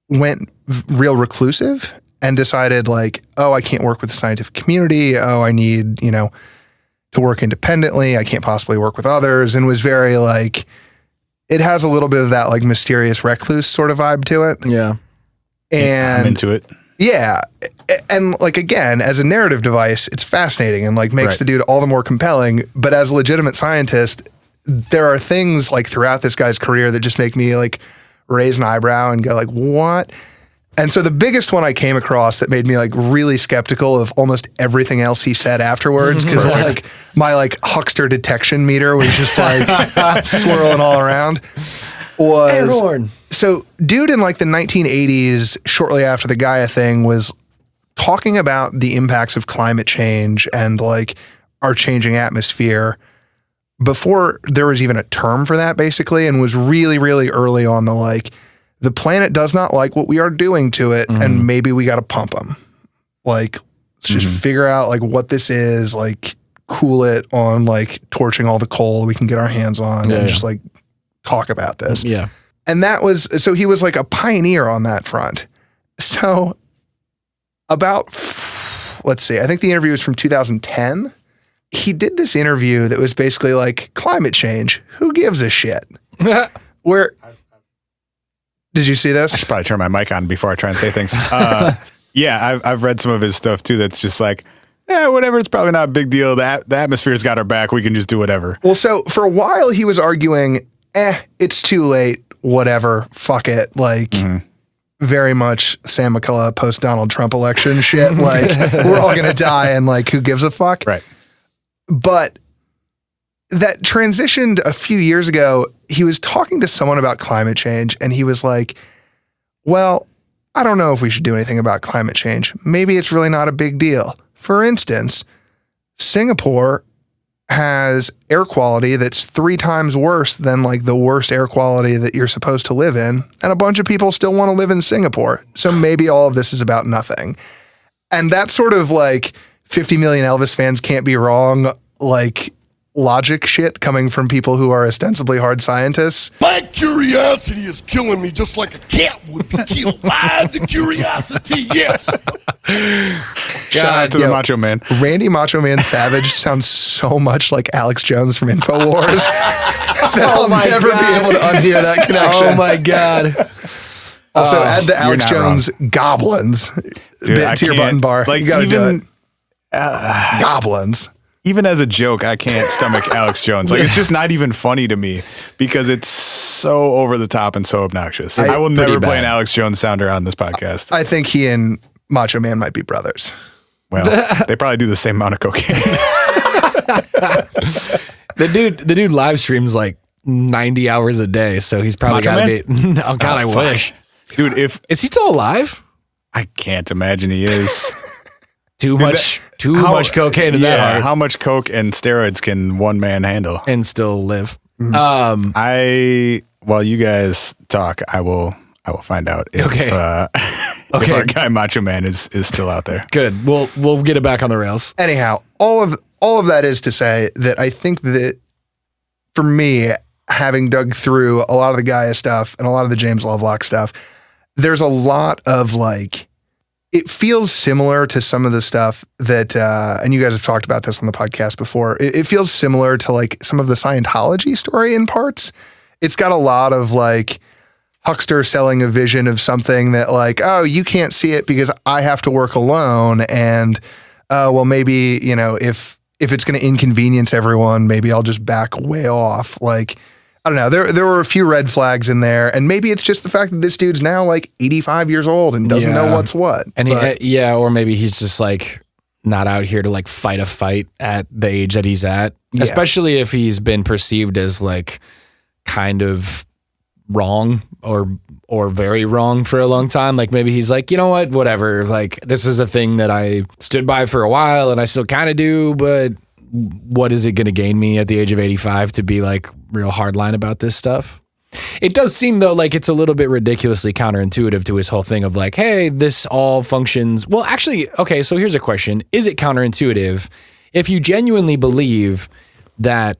Speaker 4: went real reclusive and decided like, oh, I can't work with the scientific community. Oh, I need, to work independently. I can't possibly work with others. And was very like, it has a little bit of that like mysterious recluse sort of vibe to it.
Speaker 2: Yeah.
Speaker 4: And
Speaker 3: I'm into it.
Speaker 4: Yeah. And like, again, as a narrative device, it's fascinating and like makes the dude all the more compelling. But as a legitimate scientist, there are things like throughout this guy's career that just make me like raise an eyebrow and go like, what? And so the biggest one I came across that made me like really skeptical of almost everything else he said afterwards, because like my like huckster detection meter was just like swirling all around, was so dude in like the 1980s, shortly after the Gaia thing, was talking about the impacts of climate change and like our changing atmosphere before there was even a term for that, basically, and was really, really early on the like, the planet does not like what we are doing to it, and maybe we got to pump them. Like, let's just figure out like what this is, like cool it on like torching all the coal we can get our hands on and just like talk about this.
Speaker 2: Yeah.
Speaker 4: And that was, so he was like a pioneer on that front. So about, let's see, I think the interview was from 2010. He did this interview that was basically like, climate change, who gives a shit? Where, did you see this?
Speaker 3: I should probably turn my mic on before I try and say things. Yeah, I've read some of his stuff too. That's just like, whatever. It's probably not a big deal. The atmosphere's got our back. We can just do whatever.
Speaker 4: Well, so for a while he was arguing, it's too late. Whatever. Fuck it. Like very much Sam McCullough post Donald Trump election shit. Like we're all going to die and like, who gives a fuck?
Speaker 3: Right.
Speaker 4: But that transitioned a few years ago. He was talking to someone about climate change and he was like, well, I don't know if we should do anything about climate change. Maybe it's really not a big deal. For instance, Singapore has air quality that's 3 times worse than like the worst air quality that you're supposed to live in. And a bunch of people still want to live in Singapore. So maybe all of this is about nothing. And that sort of like 50 million Elvis fans can't be wrong, like logic shit coming from people who are ostensibly hard scientists.
Speaker 5: My curiosity is killing me just like a cat would be killed by the curiosity, yes.
Speaker 3: Shout out to the Macho Man.
Speaker 4: Randy Macho Man Savage sounds so much like Alex Jones from InfoWars that I'll never be able to unhear that connection.
Speaker 2: Oh my God.
Speaker 4: Also, add the Alex Jones goblins bit to your button bar.
Speaker 3: Like,
Speaker 4: you gotta
Speaker 3: even,
Speaker 4: do it. Goblins.
Speaker 3: Even as a joke, I can't stomach Alex Jones. Like, it's just not even funny to me because it's so over the top and so obnoxious. I will never play an Alex Jones sounder on this podcast.
Speaker 4: I think he and Macho Man might be brothers.
Speaker 3: Well, they probably do the same amount of cocaine.
Speaker 2: The dude live streams like 90 hours a day, so he's probably got to be. Oh God, I wish.
Speaker 3: Dude,
Speaker 2: is he still alive?
Speaker 3: I can't imagine he is.
Speaker 2: Too much cocaine in that heart.
Speaker 3: How much coke and steroids can one man handle
Speaker 2: and still live?
Speaker 3: While you guys talk, I will I will find out if our guy Macho Man is still out there.
Speaker 2: Good. We'll get it back on the rails.
Speaker 4: Anyhow, all of that is to say that I think that for me, having dug through a lot of the Gaia stuff and a lot of the James Lovelock stuff, there's a lot of like, it feels similar to some of the stuff that, and you guys have talked about this on the podcast before. It feels similar to like some of the Scientology story in parts. It's got a lot of like huckster selling a vision of something that like, oh, you can't see it because I have to work alone. And, well, maybe, you know, if it's going to inconvenience everyone, maybe I'll just back way off. Like, I don't know. There were a few red flags in there, and maybe it's just the fact that this dude's now like 85 years old and doesn't know what's what.
Speaker 2: And or maybe he's just like not out here to like fight a fight at the age that he's at, especially if he's been perceived as like kind of wrong or very wrong for a long time. Like maybe he's like, you know what, whatever. Like this is a thing that I stood by for a while and I still kind of do, but what is it going to gain me at the age of 85 to be like real hardline about this stuff? It does seem though like it's a little bit ridiculously counterintuitive to his whole thing of like, hey, this all functions. Well, actually, okay, so here's a question. Is it counterintuitive if you genuinely believe that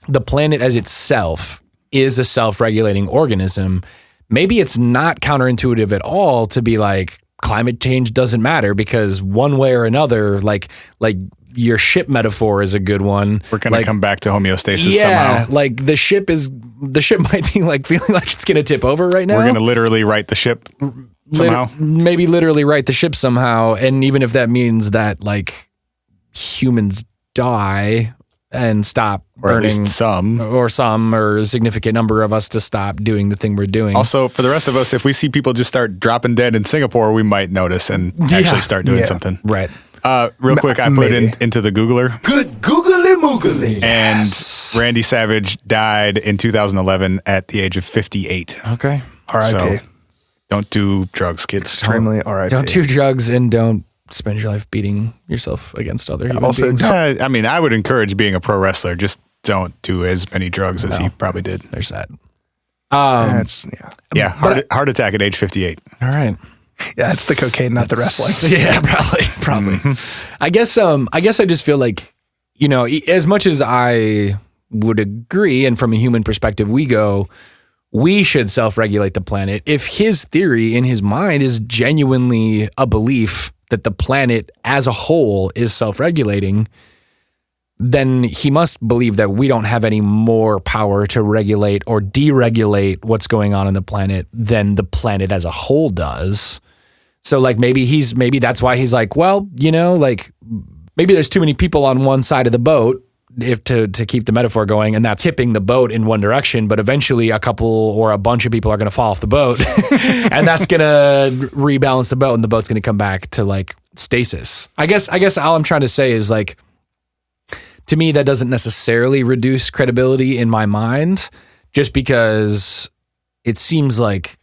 Speaker 2: the planet as itself is a self-regulating organism? Maybe it's not counterintuitive at all to be like climate change doesn't matter because one way or another, like your ship metaphor is a good one.
Speaker 3: We're going to come back to homeostasis somehow.
Speaker 2: Like the ship might be like feeling like it's going to tip over right now.
Speaker 3: We're going to literally right the ship somehow.
Speaker 2: Maybe literally right the ship somehow. And even if that means that like humans die and stop
Speaker 3: or
Speaker 2: burning,
Speaker 3: at least some
Speaker 2: or a significant number of us to stop doing the thing we're doing.
Speaker 3: Also, for the rest of us, if we see people just start dropping dead in Singapore, we might notice and actually start doing something.
Speaker 2: Right.
Speaker 3: Real quick, I put it into the Googler.
Speaker 5: Good googly moogly.
Speaker 3: And Randy Savage died in 2011 at the age of 58.
Speaker 2: Okay.
Speaker 4: R.I.P.
Speaker 3: So don't do drugs, kids.
Speaker 4: Extremely R.I.P.
Speaker 2: Don't do drugs and don't spend your life beating yourself against other human beings.
Speaker 3: I mean, I would encourage being a pro wrestler. Just don't do as many drugs as he probably did.
Speaker 2: There's that.
Speaker 3: Heart attack at age 58.
Speaker 2: All right.
Speaker 4: Yeah, it's the cocaine, not the wrestling.
Speaker 2: Yeah, probably. Mm-hmm. I guess I just feel like, you know, as much as I would agree, and from a human perspective, we should self-regulate the planet. If his theory in his mind is genuinely a belief that the planet as a whole is self-regulating, then he must believe that we don't have any more power to regulate or deregulate what's going on in the planet than the planet as a whole does. So like maybe that's why he's like, well, you know, like maybe there's too many people on one side of the boat if to keep the metaphor going, and that's tipping the boat in one direction, but eventually a couple or a bunch of people are going to fall off the boat and that's going to rebalance the boat and the boat's going to come back to like stasis. I guess all I'm trying to say is like, to me, that doesn't necessarily reduce credibility in my mind, just because it seems like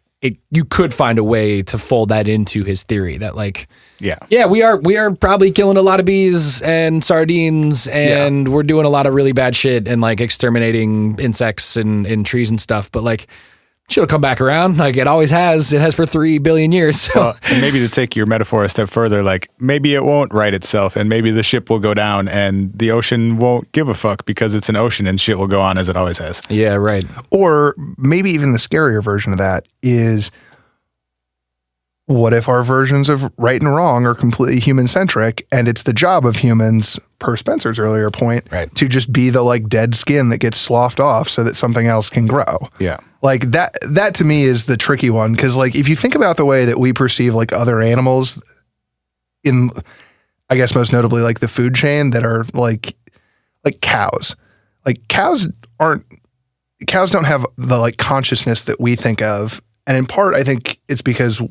Speaker 2: you could find a way to fold that into his theory that like, we are probably killing a lot of bees and sardines and we're doing a lot of really bad shit and like exterminating insects and trees and stuff. But like, shit'll come back around. Like it always has. It has for 3 billion years. So.
Speaker 3: Well, and maybe to take your metaphor a step further, like maybe it won't right itself and maybe the ship will go down and the ocean won't give a fuck because it's an ocean and shit will go on as it always has.
Speaker 2: Yeah, right.
Speaker 4: Or maybe even the scarier version of that is, what if our versions of right and wrong are completely human-centric and it's the job of humans, per Spencer's earlier point, to just be the like dead skin that gets sloughed off so that something else can grow.
Speaker 3: Yeah.
Speaker 4: Like that to me is the tricky one. Cause like, if you think about the way that we perceive like other animals in, I guess most notably like the food chain that are like cows, like cows don't have the like consciousness that we think of. And in part, I think it's because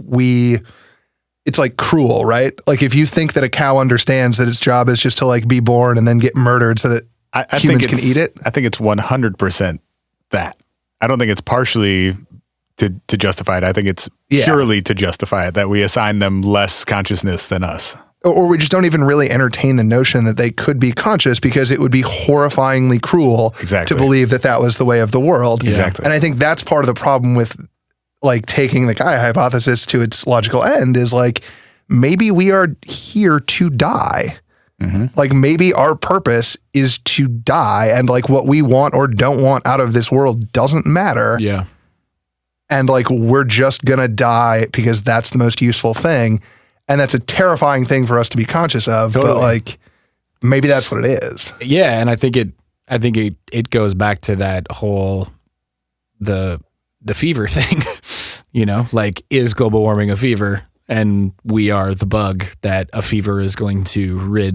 Speaker 4: it's like cruel, right? Like if you think that a cow understands that its job is just to like be born and then get murdered so that humans can eat it.
Speaker 3: I think it's 100% that. I don't think it's partially to justify it. I think it's purely to justify it, that we assign them less consciousness than us.
Speaker 4: Or we just don't even really entertain the notion that they could be conscious because it would be horrifyingly cruel to believe that was the way of the world.
Speaker 3: Exactly.
Speaker 4: And I think that's part of the problem with like taking the Gaia hypothesis to its logical end is like, maybe we are here to die. Like maybe our purpose is to die, and like what we want or don't want out of this world doesn't matter.
Speaker 2: Yeah.
Speaker 4: And like, we're just going to die because that's the most useful thing. And that's a terrifying thing for us to be conscious of, but like, maybe that's what it is.
Speaker 2: Yeah. And I think it goes back to that whole, the fever thing, you know, like, is global warming a fever? And we are the bug that a fever is going to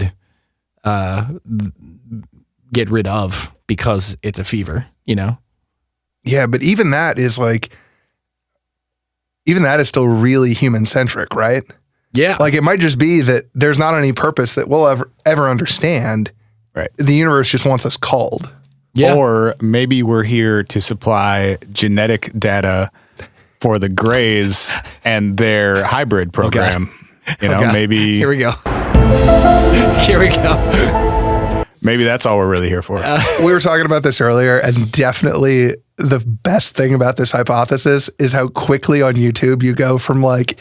Speaker 2: get rid of because it's a fever, you know?
Speaker 4: Yeah. But even that is still really human centric, right?
Speaker 2: Yeah.
Speaker 4: Like, it might just be that there's not any purpose that we'll ever understand.
Speaker 3: Right.
Speaker 4: The universe just wants us culled.
Speaker 2: Yeah.
Speaker 3: Or maybe we're here to supply genetic data for the Greys and their hybrid program. Maybe
Speaker 2: Here we go.
Speaker 3: Maybe that's all we're really here for.
Speaker 4: We were talking about this earlier, and definitely the best thing about this hypothesis is how quickly on YouTube you go from like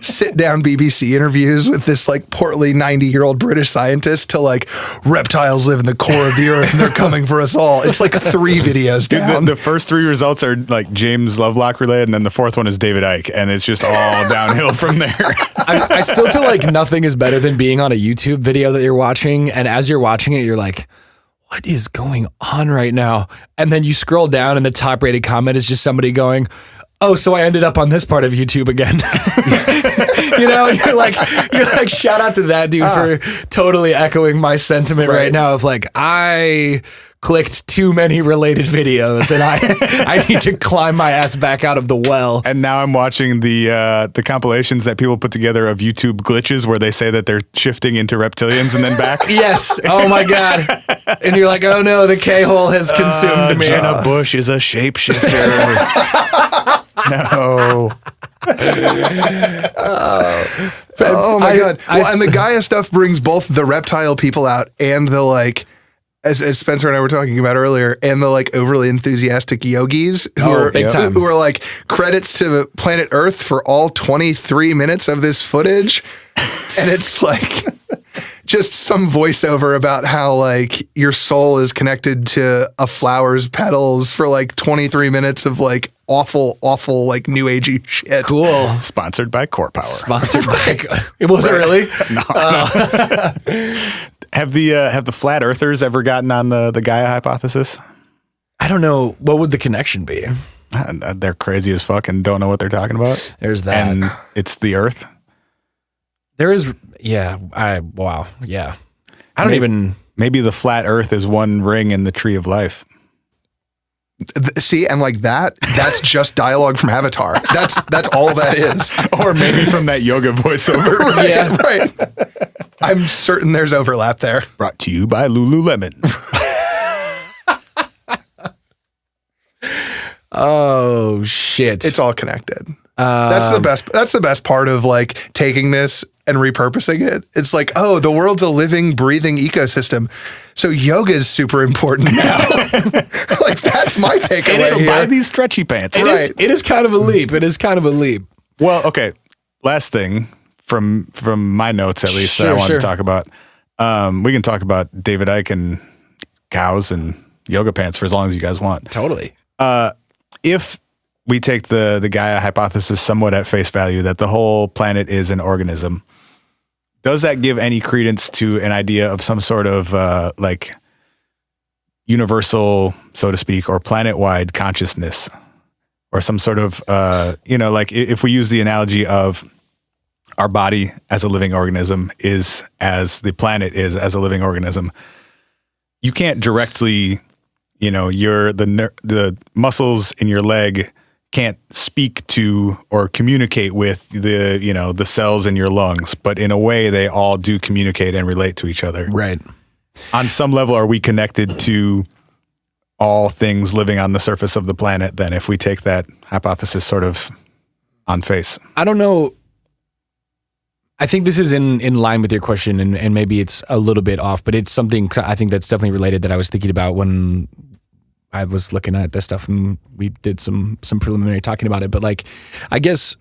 Speaker 4: sit down BBC interviews with this like portly 90-year-old British scientist to like reptiles live in the core of the earth and they're coming for us all. It's like 3 videos down.
Speaker 3: The first 3 results are like James Lovelock related, and then the 4th one is David Icke, and it's just all downhill from there.
Speaker 2: I still feel like nothing is better than being on a YouTube video that you're watching, and as you're watching it, you're like, what is going on right now? And then you scroll down and the top rated comment is just somebody going, oh, so I ended up on this part of YouTube again. You know, you're like, shout out to that dude for totally echoing my sentiment right now of like, I clicked too many related videos and I need to climb my ass back out of the well.
Speaker 3: And now I'm watching the compilations that people put together of YouTube glitches where they say that they're shifting into reptilians and then back.
Speaker 2: Yes. Oh my God. And you're like, oh no, the K-hole has consumed me.
Speaker 3: Jenna Bush is a shapeshifter. No.
Speaker 4: Oh my God. Well, and the Gaia stuff brings both the reptile people out and the like, as Spencer and I were talking about earlier, and the like overly enthusiastic yogis who are like, credits to planet Earth for all 23 minutes of this footage. And it's like just some voiceover about how like your soul is connected to a flower's petals for like 23 minutes of like awful like new agey shit.
Speaker 2: Cool.
Speaker 3: Sponsored by Core Power.
Speaker 2: Sponsored by. It wasn't really.
Speaker 3: No. Have the flat earthers ever gotten on the Gaia hypothesis?
Speaker 2: I don't know. What would the connection be?
Speaker 3: They're crazy as fuck and don't know what they're talking about.
Speaker 2: There's that.
Speaker 3: And it's the Earth.
Speaker 2: There is. Yeah. Wow. Yeah. I don't even.
Speaker 3: Maybe the flat Earth is one ring in the tree of life.
Speaker 4: See, and like that's just dialogue from Avatar. That's all that is.
Speaker 3: Or maybe from that yoga voiceover.
Speaker 4: Right, yeah. Right. I'm certain there's overlap there.
Speaker 3: Brought to you by Lululemon.
Speaker 2: Oh shit.
Speaker 4: It's all connected. That's the best part of like taking this and repurposing it. It's like, oh, the world's a living, breathing ecosystem. So yoga is super important now. Like, that's my takeaway.
Speaker 3: So buy these stretchy pants.
Speaker 2: It is kind of a leap. It is kind of a leap.
Speaker 3: Well, okay. Last thing from my notes, at least, that I wanted to talk about. We can talk about David Icke and cows and yoga pants for as long as you guys want.
Speaker 2: Totally.
Speaker 3: If we take the Gaia hypothesis somewhat at face value that the whole planet is an organism, does that give any credence to an idea of some sort of like universal, so to speak, or planet-wide consciousness, or some sort of like if we use the analogy of our body as a living organism is as the planet is as a living organism, you can't directly, the muscles in your leg can't speak to or communicate with the cells in your lungs, but in a way they all do communicate and relate to each other.
Speaker 2: Right.
Speaker 3: On some level, are we connected to all things living on the surface of the planet then, if we take that hypothesis sort of on face?
Speaker 2: I don't know. I think this is in line with your question, and maybe it's a little bit off, but it's something I think that's definitely related that I was thinking about when I was looking at this stuff and we did some preliminary talking about it. But like, I guess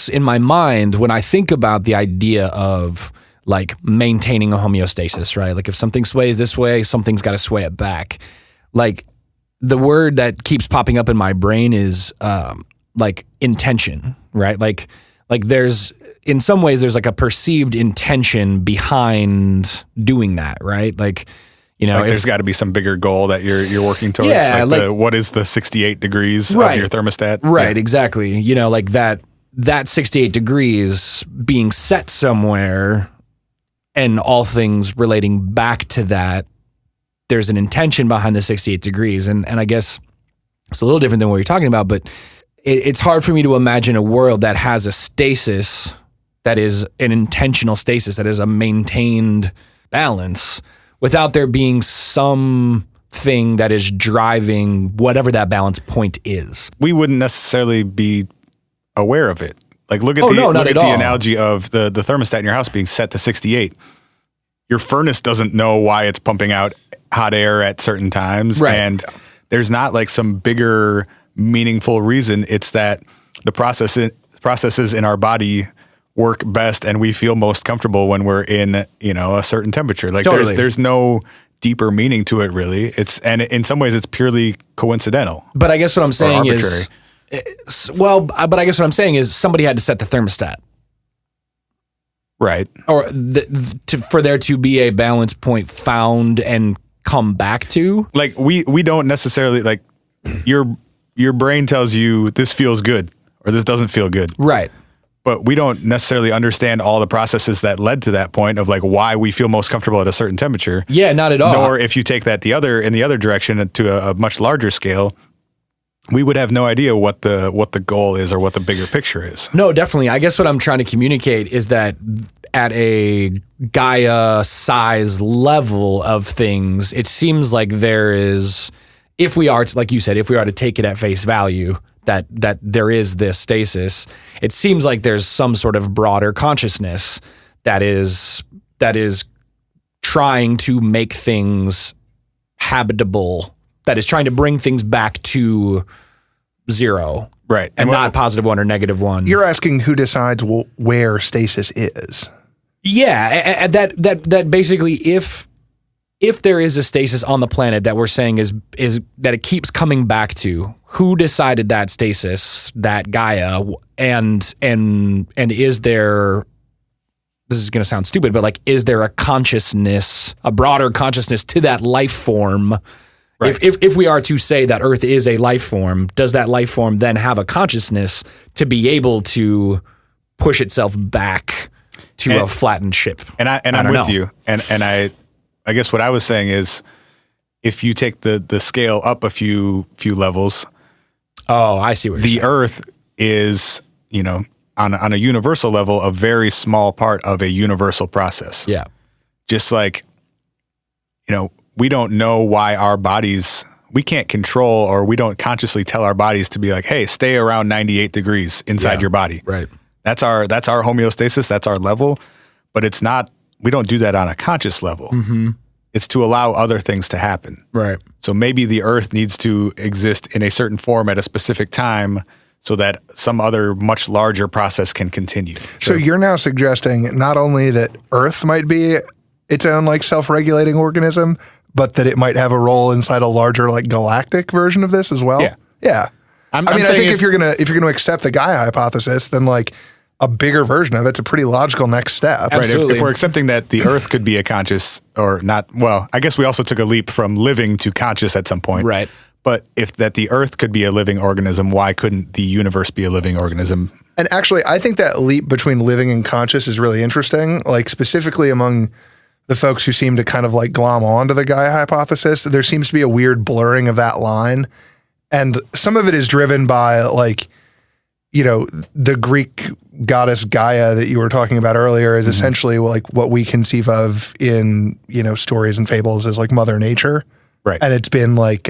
Speaker 2: in my mind, when I think about the idea of like maintaining a homeostasis, right? Like if something sways this way, something's got to sway it back. Like the word that keeps popping up in my brain is like intention, right? Like there's, in some ways, there's like a perceived intention behind doing that, right? Like, you know,
Speaker 3: like there's got to be some bigger goal that you're working towards.
Speaker 2: Yeah,
Speaker 3: like what is the 68 degrees
Speaker 2: right,
Speaker 3: of your thermostat?
Speaker 2: Right, exactly. You know, like that 68 degrees being set somewhere and all things relating back to that, there's an intention behind the 68 degrees. And I guess it's a little different than what you're talking about, but it's hard for me to imagine a world that has a stasis that is an intentional stasis, that is a maintained balance, without there being something that is driving whatever that balance point is.
Speaker 3: We wouldn't necessarily be aware of it. Like look at the analogy of the thermostat in your house being set to 68. Your furnace doesn't know why it's pumping out hot air at certain times.
Speaker 2: Right.
Speaker 3: And there's not like some bigger meaningful reason. It's that the processes in our body work best and we feel most comfortable when we're in, you know, a certain temperature. Like
Speaker 2: totally.
Speaker 3: there's no deeper meaning to it really. And in some ways it's purely coincidental.
Speaker 2: But I guess what I'm saying
Speaker 3: is,
Speaker 2: but I guess what I'm saying is somebody had to set the thermostat.
Speaker 3: Right.
Speaker 2: Or for there to be a balance point found and come back to.
Speaker 3: Like we don't necessarily, like your brain tells you this feels good or this doesn't feel good.
Speaker 2: Right.
Speaker 3: But we don't necessarily understand all the processes that led to that point of like why we feel most comfortable at a certain temperature.
Speaker 2: Yeah, not at all.
Speaker 3: Nor if you take that in the other direction to a much larger scale, we would have no idea what the goal is or what the bigger picture is.
Speaker 2: No, definitely. I guess what I'm trying to communicate is that at a Gaia size level of things, it seems like there is, if we are to, like you said, if we are to take it at face value, that there is this stasis, it seems like there's some sort of broader consciousness that is trying to make things habitable, that is trying to bring things back to zero.
Speaker 3: Right.
Speaker 2: And not positive one or negative one.
Speaker 4: You're asking who decides where stasis is.
Speaker 2: Yeah, that basically if there is a stasis on the planet that we're saying is that it keeps coming back to, who decided that stasis, that Gaia, and is there, this is going to sound stupid, but like, is there a consciousness, a broader consciousness to that life form? Right. If we are to say that Earth is a life form, does that life form then have a consciousness to be able to push itself back to a flattened ship? And
Speaker 3: I'm with you. And I guess what I was saying is, if you take the scale up a few levels.
Speaker 2: Oh, I see what you're saying.
Speaker 3: The Earth is, you know, on a universal level, a very small part of a universal process.
Speaker 2: Yeah.
Speaker 3: Just like, you know, we don't know why our bodies, we can't control, or we don't consciously tell our bodies to be like, hey, stay around 98 degrees inside your body.
Speaker 2: Right.
Speaker 3: That's our homeostasis. That's our level, but it's not, we don't do that on a conscious level. Mm-hmm. It's to allow other things to happen.
Speaker 2: Right.
Speaker 3: So maybe the Earth needs to exist in a certain form at a specific time so that some other much larger process can continue.
Speaker 4: So you're now suggesting not only that Earth might be its own like self-regulating organism, but that it might have a role inside a larger like galactic version of this as well?
Speaker 3: Yeah.
Speaker 4: Yeah. I think if you're gonna accept the Gaia hypothesis, then like a bigger version of it's a pretty logical next step.
Speaker 3: Right. If we're accepting that the Earth could be a conscious or not, well, I guess we also took a leap from living to conscious at some point.
Speaker 2: Right.
Speaker 3: But if that the Earth could be a living organism, why couldn't the universe be a living organism?
Speaker 4: And actually, I think that leap between living and conscious is really interesting. Like specifically among the folks who seem to kind of like glom onto the Gaia hypothesis, there seems to be a weird blurring of that line. And some of it is driven by like, you know, the Greek goddess Gaia that you were talking about earlier is essentially like what we conceive of in, you know, stories and fables as like Mother Nature.
Speaker 3: Right.
Speaker 4: And it's been like,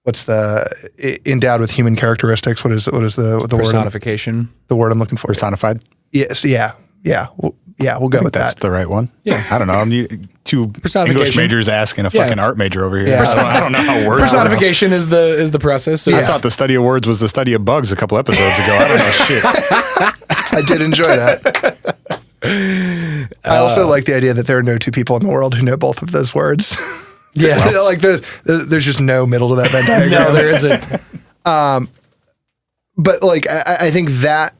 Speaker 4: what's endowed with human characteristics? What is the word?
Speaker 2: Personification.
Speaker 4: The word I'm looking for.
Speaker 3: Personified?
Speaker 4: Yes. Yeah. Yeah. We'll go with
Speaker 3: that's
Speaker 4: that.
Speaker 3: the right one.
Speaker 2: Yeah.
Speaker 3: I don't know. I'm too two English majors asking a fucking art major over here. Yeah. I don't know how words
Speaker 2: personification is the process. So
Speaker 3: I thought the study of words was the study of bugs a couple episodes ago. I don't know shit.
Speaker 4: I did enjoy that. I also like the idea that there are no two people in the world who know both of those words. Yeah. Like there's just no middle to that Venn diagram.
Speaker 2: No, there isn't.
Speaker 4: But like, I think that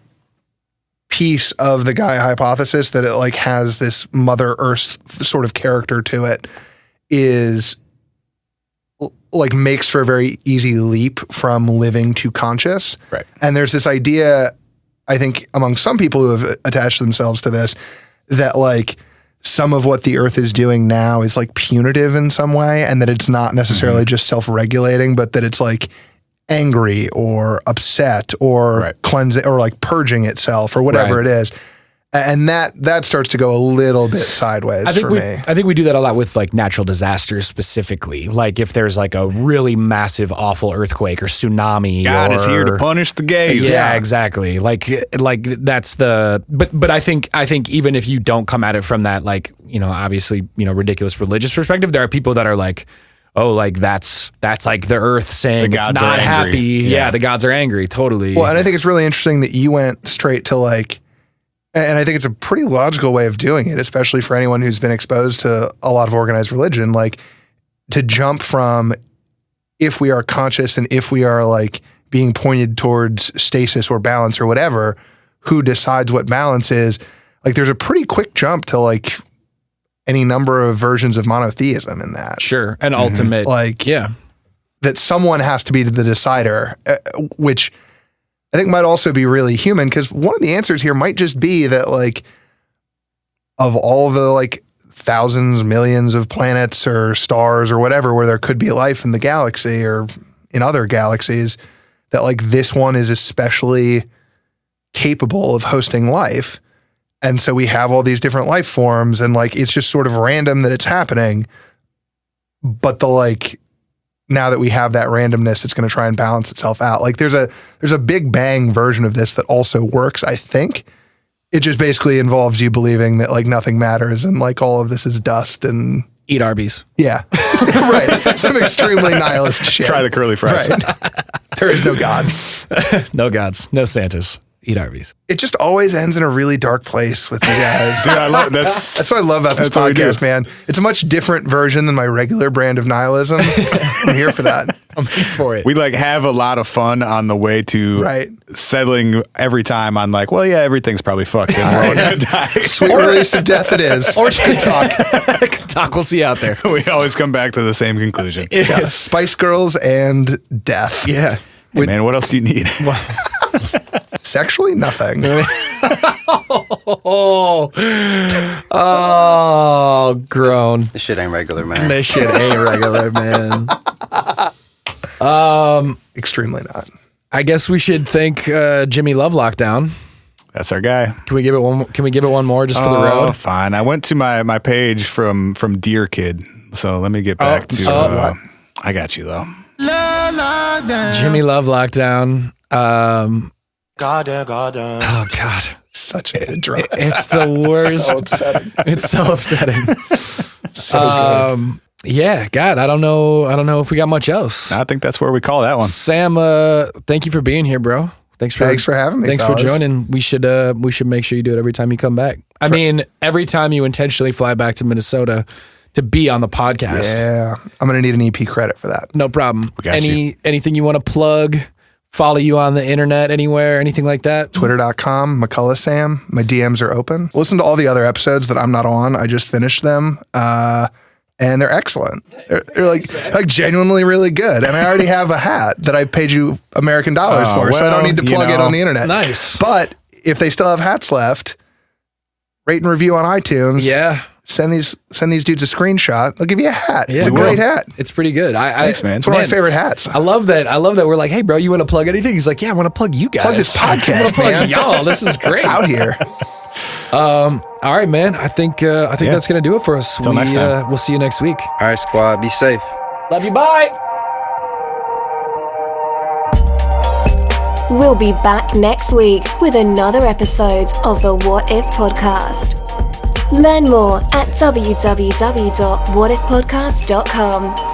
Speaker 4: piece of the Gaia hypothesis, that it like has this Mother Earth sort of character to it, is like makes for a very easy leap from living to conscious.
Speaker 3: Right.
Speaker 4: And there's this idea, I think, among some people who have attached themselves to this, that like some of what the Earth is doing now is like punitive in some way, and that it's not necessarily just self-regulating, but that it's like angry or upset or cleansing or like purging itself or whatever it is. And that starts to go a little bit sideways for me.
Speaker 2: I think we do that a lot with like natural disasters specifically. Like if there's like a really massive, awful earthquake or tsunami.
Speaker 3: God is here to punish the gays.
Speaker 2: Yeah, exactly. Like that's the. But I think even if you don't come at it from that, like, you know, obviously, you know, ridiculous religious perspective, there are people that are like, oh, like that's like the Earth saying it's not happy. Yeah, the gods are angry. Totally.
Speaker 4: Well, and I think it's really interesting that you went straight to like. And I think it's a pretty logical way of doing it, especially for anyone who's been exposed to a lot of organized religion, like to jump from if we are conscious and if we are like being pointed towards stasis or balance or whatever, who decides what balance is? Like there's a pretty quick jump to like any number of versions of monotheism in that.
Speaker 2: Sure. An ultimate.
Speaker 4: Like, that someone has to be the decider, which I think might also be really human, because one of the answers here might just be that like of all the like thousands, millions of planets or stars or whatever where there could be life in the galaxy or in other galaxies, that like this one is especially capable of hosting life. And so we have all these different life forms, and like it's just sort of random that it's happening. But the like, now that we have that randomness, it's going to try and balance itself out. Like there's a Big Bang version of this that also works, I think. It just basically involves you believing that like nothing matters and like all of this is dust and
Speaker 2: eat Arby's.
Speaker 4: Yeah. Right. Some extremely nihilist shit.
Speaker 3: Try the curly fries.
Speaker 4: Right. There is no God.
Speaker 2: No gods. No Santas. Eat Arby's.
Speaker 4: It just always ends in a really dark place with the guys.
Speaker 3: Dude, that's
Speaker 4: what I love about this podcast, man. It's a much different version than my regular brand of nihilism. I'm here for that.
Speaker 2: I'm here for it.
Speaker 3: We like have a lot of fun on the way to settling every time on like, well, yeah, everything's probably fucked and we're all gonna die.
Speaker 4: Sweet release of death it is.
Speaker 2: Or good talk. Good talk, we'll see you out there.
Speaker 3: We always come back to the same conclusion.
Speaker 4: It's Spice Girls and death.
Speaker 2: Yeah.
Speaker 3: Hey, man, what else do you need?
Speaker 4: Sexually, nothing.
Speaker 2: Oh, groan.
Speaker 6: This shit ain't regular, man.
Speaker 2: This shit ain't regular, man.
Speaker 4: Extremely not.
Speaker 2: I guess we should thank Jimmy Lovelock down.
Speaker 3: That's our guy.
Speaker 2: Can we give it one? Can we give it one more just for the road?
Speaker 3: Fine. I went to my page from Dear Kid, so let me get back to. I got you though.
Speaker 2: Jimmy Lovelock down.
Speaker 5: God.
Speaker 2: Oh God,
Speaker 4: such a good drop.
Speaker 2: It's the worst.
Speaker 4: So upsetting.
Speaker 2: It's so upsetting.
Speaker 4: So good.
Speaker 2: Yeah, God, I don't know if we got much else.
Speaker 3: I think that's where we call that one.
Speaker 2: Sam, thank you for being here, bro. Thanks for
Speaker 4: having me.
Speaker 2: Thanks
Speaker 4: fellas.
Speaker 2: for joining. We should make sure you do it every time you come back. I mean, every time you intentionally fly back to Minnesota to be on the podcast.
Speaker 4: Yeah, I'm gonna need an EP credit for that.
Speaker 2: No problem.
Speaker 3: We got you.
Speaker 2: Anything you want to plug? Follow you on the internet anywhere, anything like that?
Speaker 4: Twitter.com, McCullough Sam. My DMs are open. Listen to all the other episodes that I'm not on. I just finished them. And they're excellent. They're like genuinely really good. And I already have a hat that I paid you American dollars for, so I don't need to plug it on the internet.
Speaker 2: Nice.
Speaker 4: But if they still have hats left, rate and review on iTunes.
Speaker 2: Yeah.
Speaker 4: Send these dudes a screenshot. They'll give you a hat.
Speaker 2: Yeah,
Speaker 4: it's a great hat.
Speaker 2: It's pretty good.
Speaker 3: Thanks, man.
Speaker 4: It's one of my favorite hats.
Speaker 2: I love that. We're like, hey, bro, you want to plug anything? He's like, yeah, I want to plug you guys.
Speaker 4: Plug this podcast,
Speaker 2: I want to plug y'all. This is great.
Speaker 4: Out here.
Speaker 2: All right, man. I think that's gonna do it for us.
Speaker 3: Till next time.
Speaker 2: We'll see you next week.
Speaker 6: All right, squad. Be safe.
Speaker 2: Love you. Bye.
Speaker 1: We'll be back next week with another episode of the What If podcast. Learn more at www.whatifpodcast.com.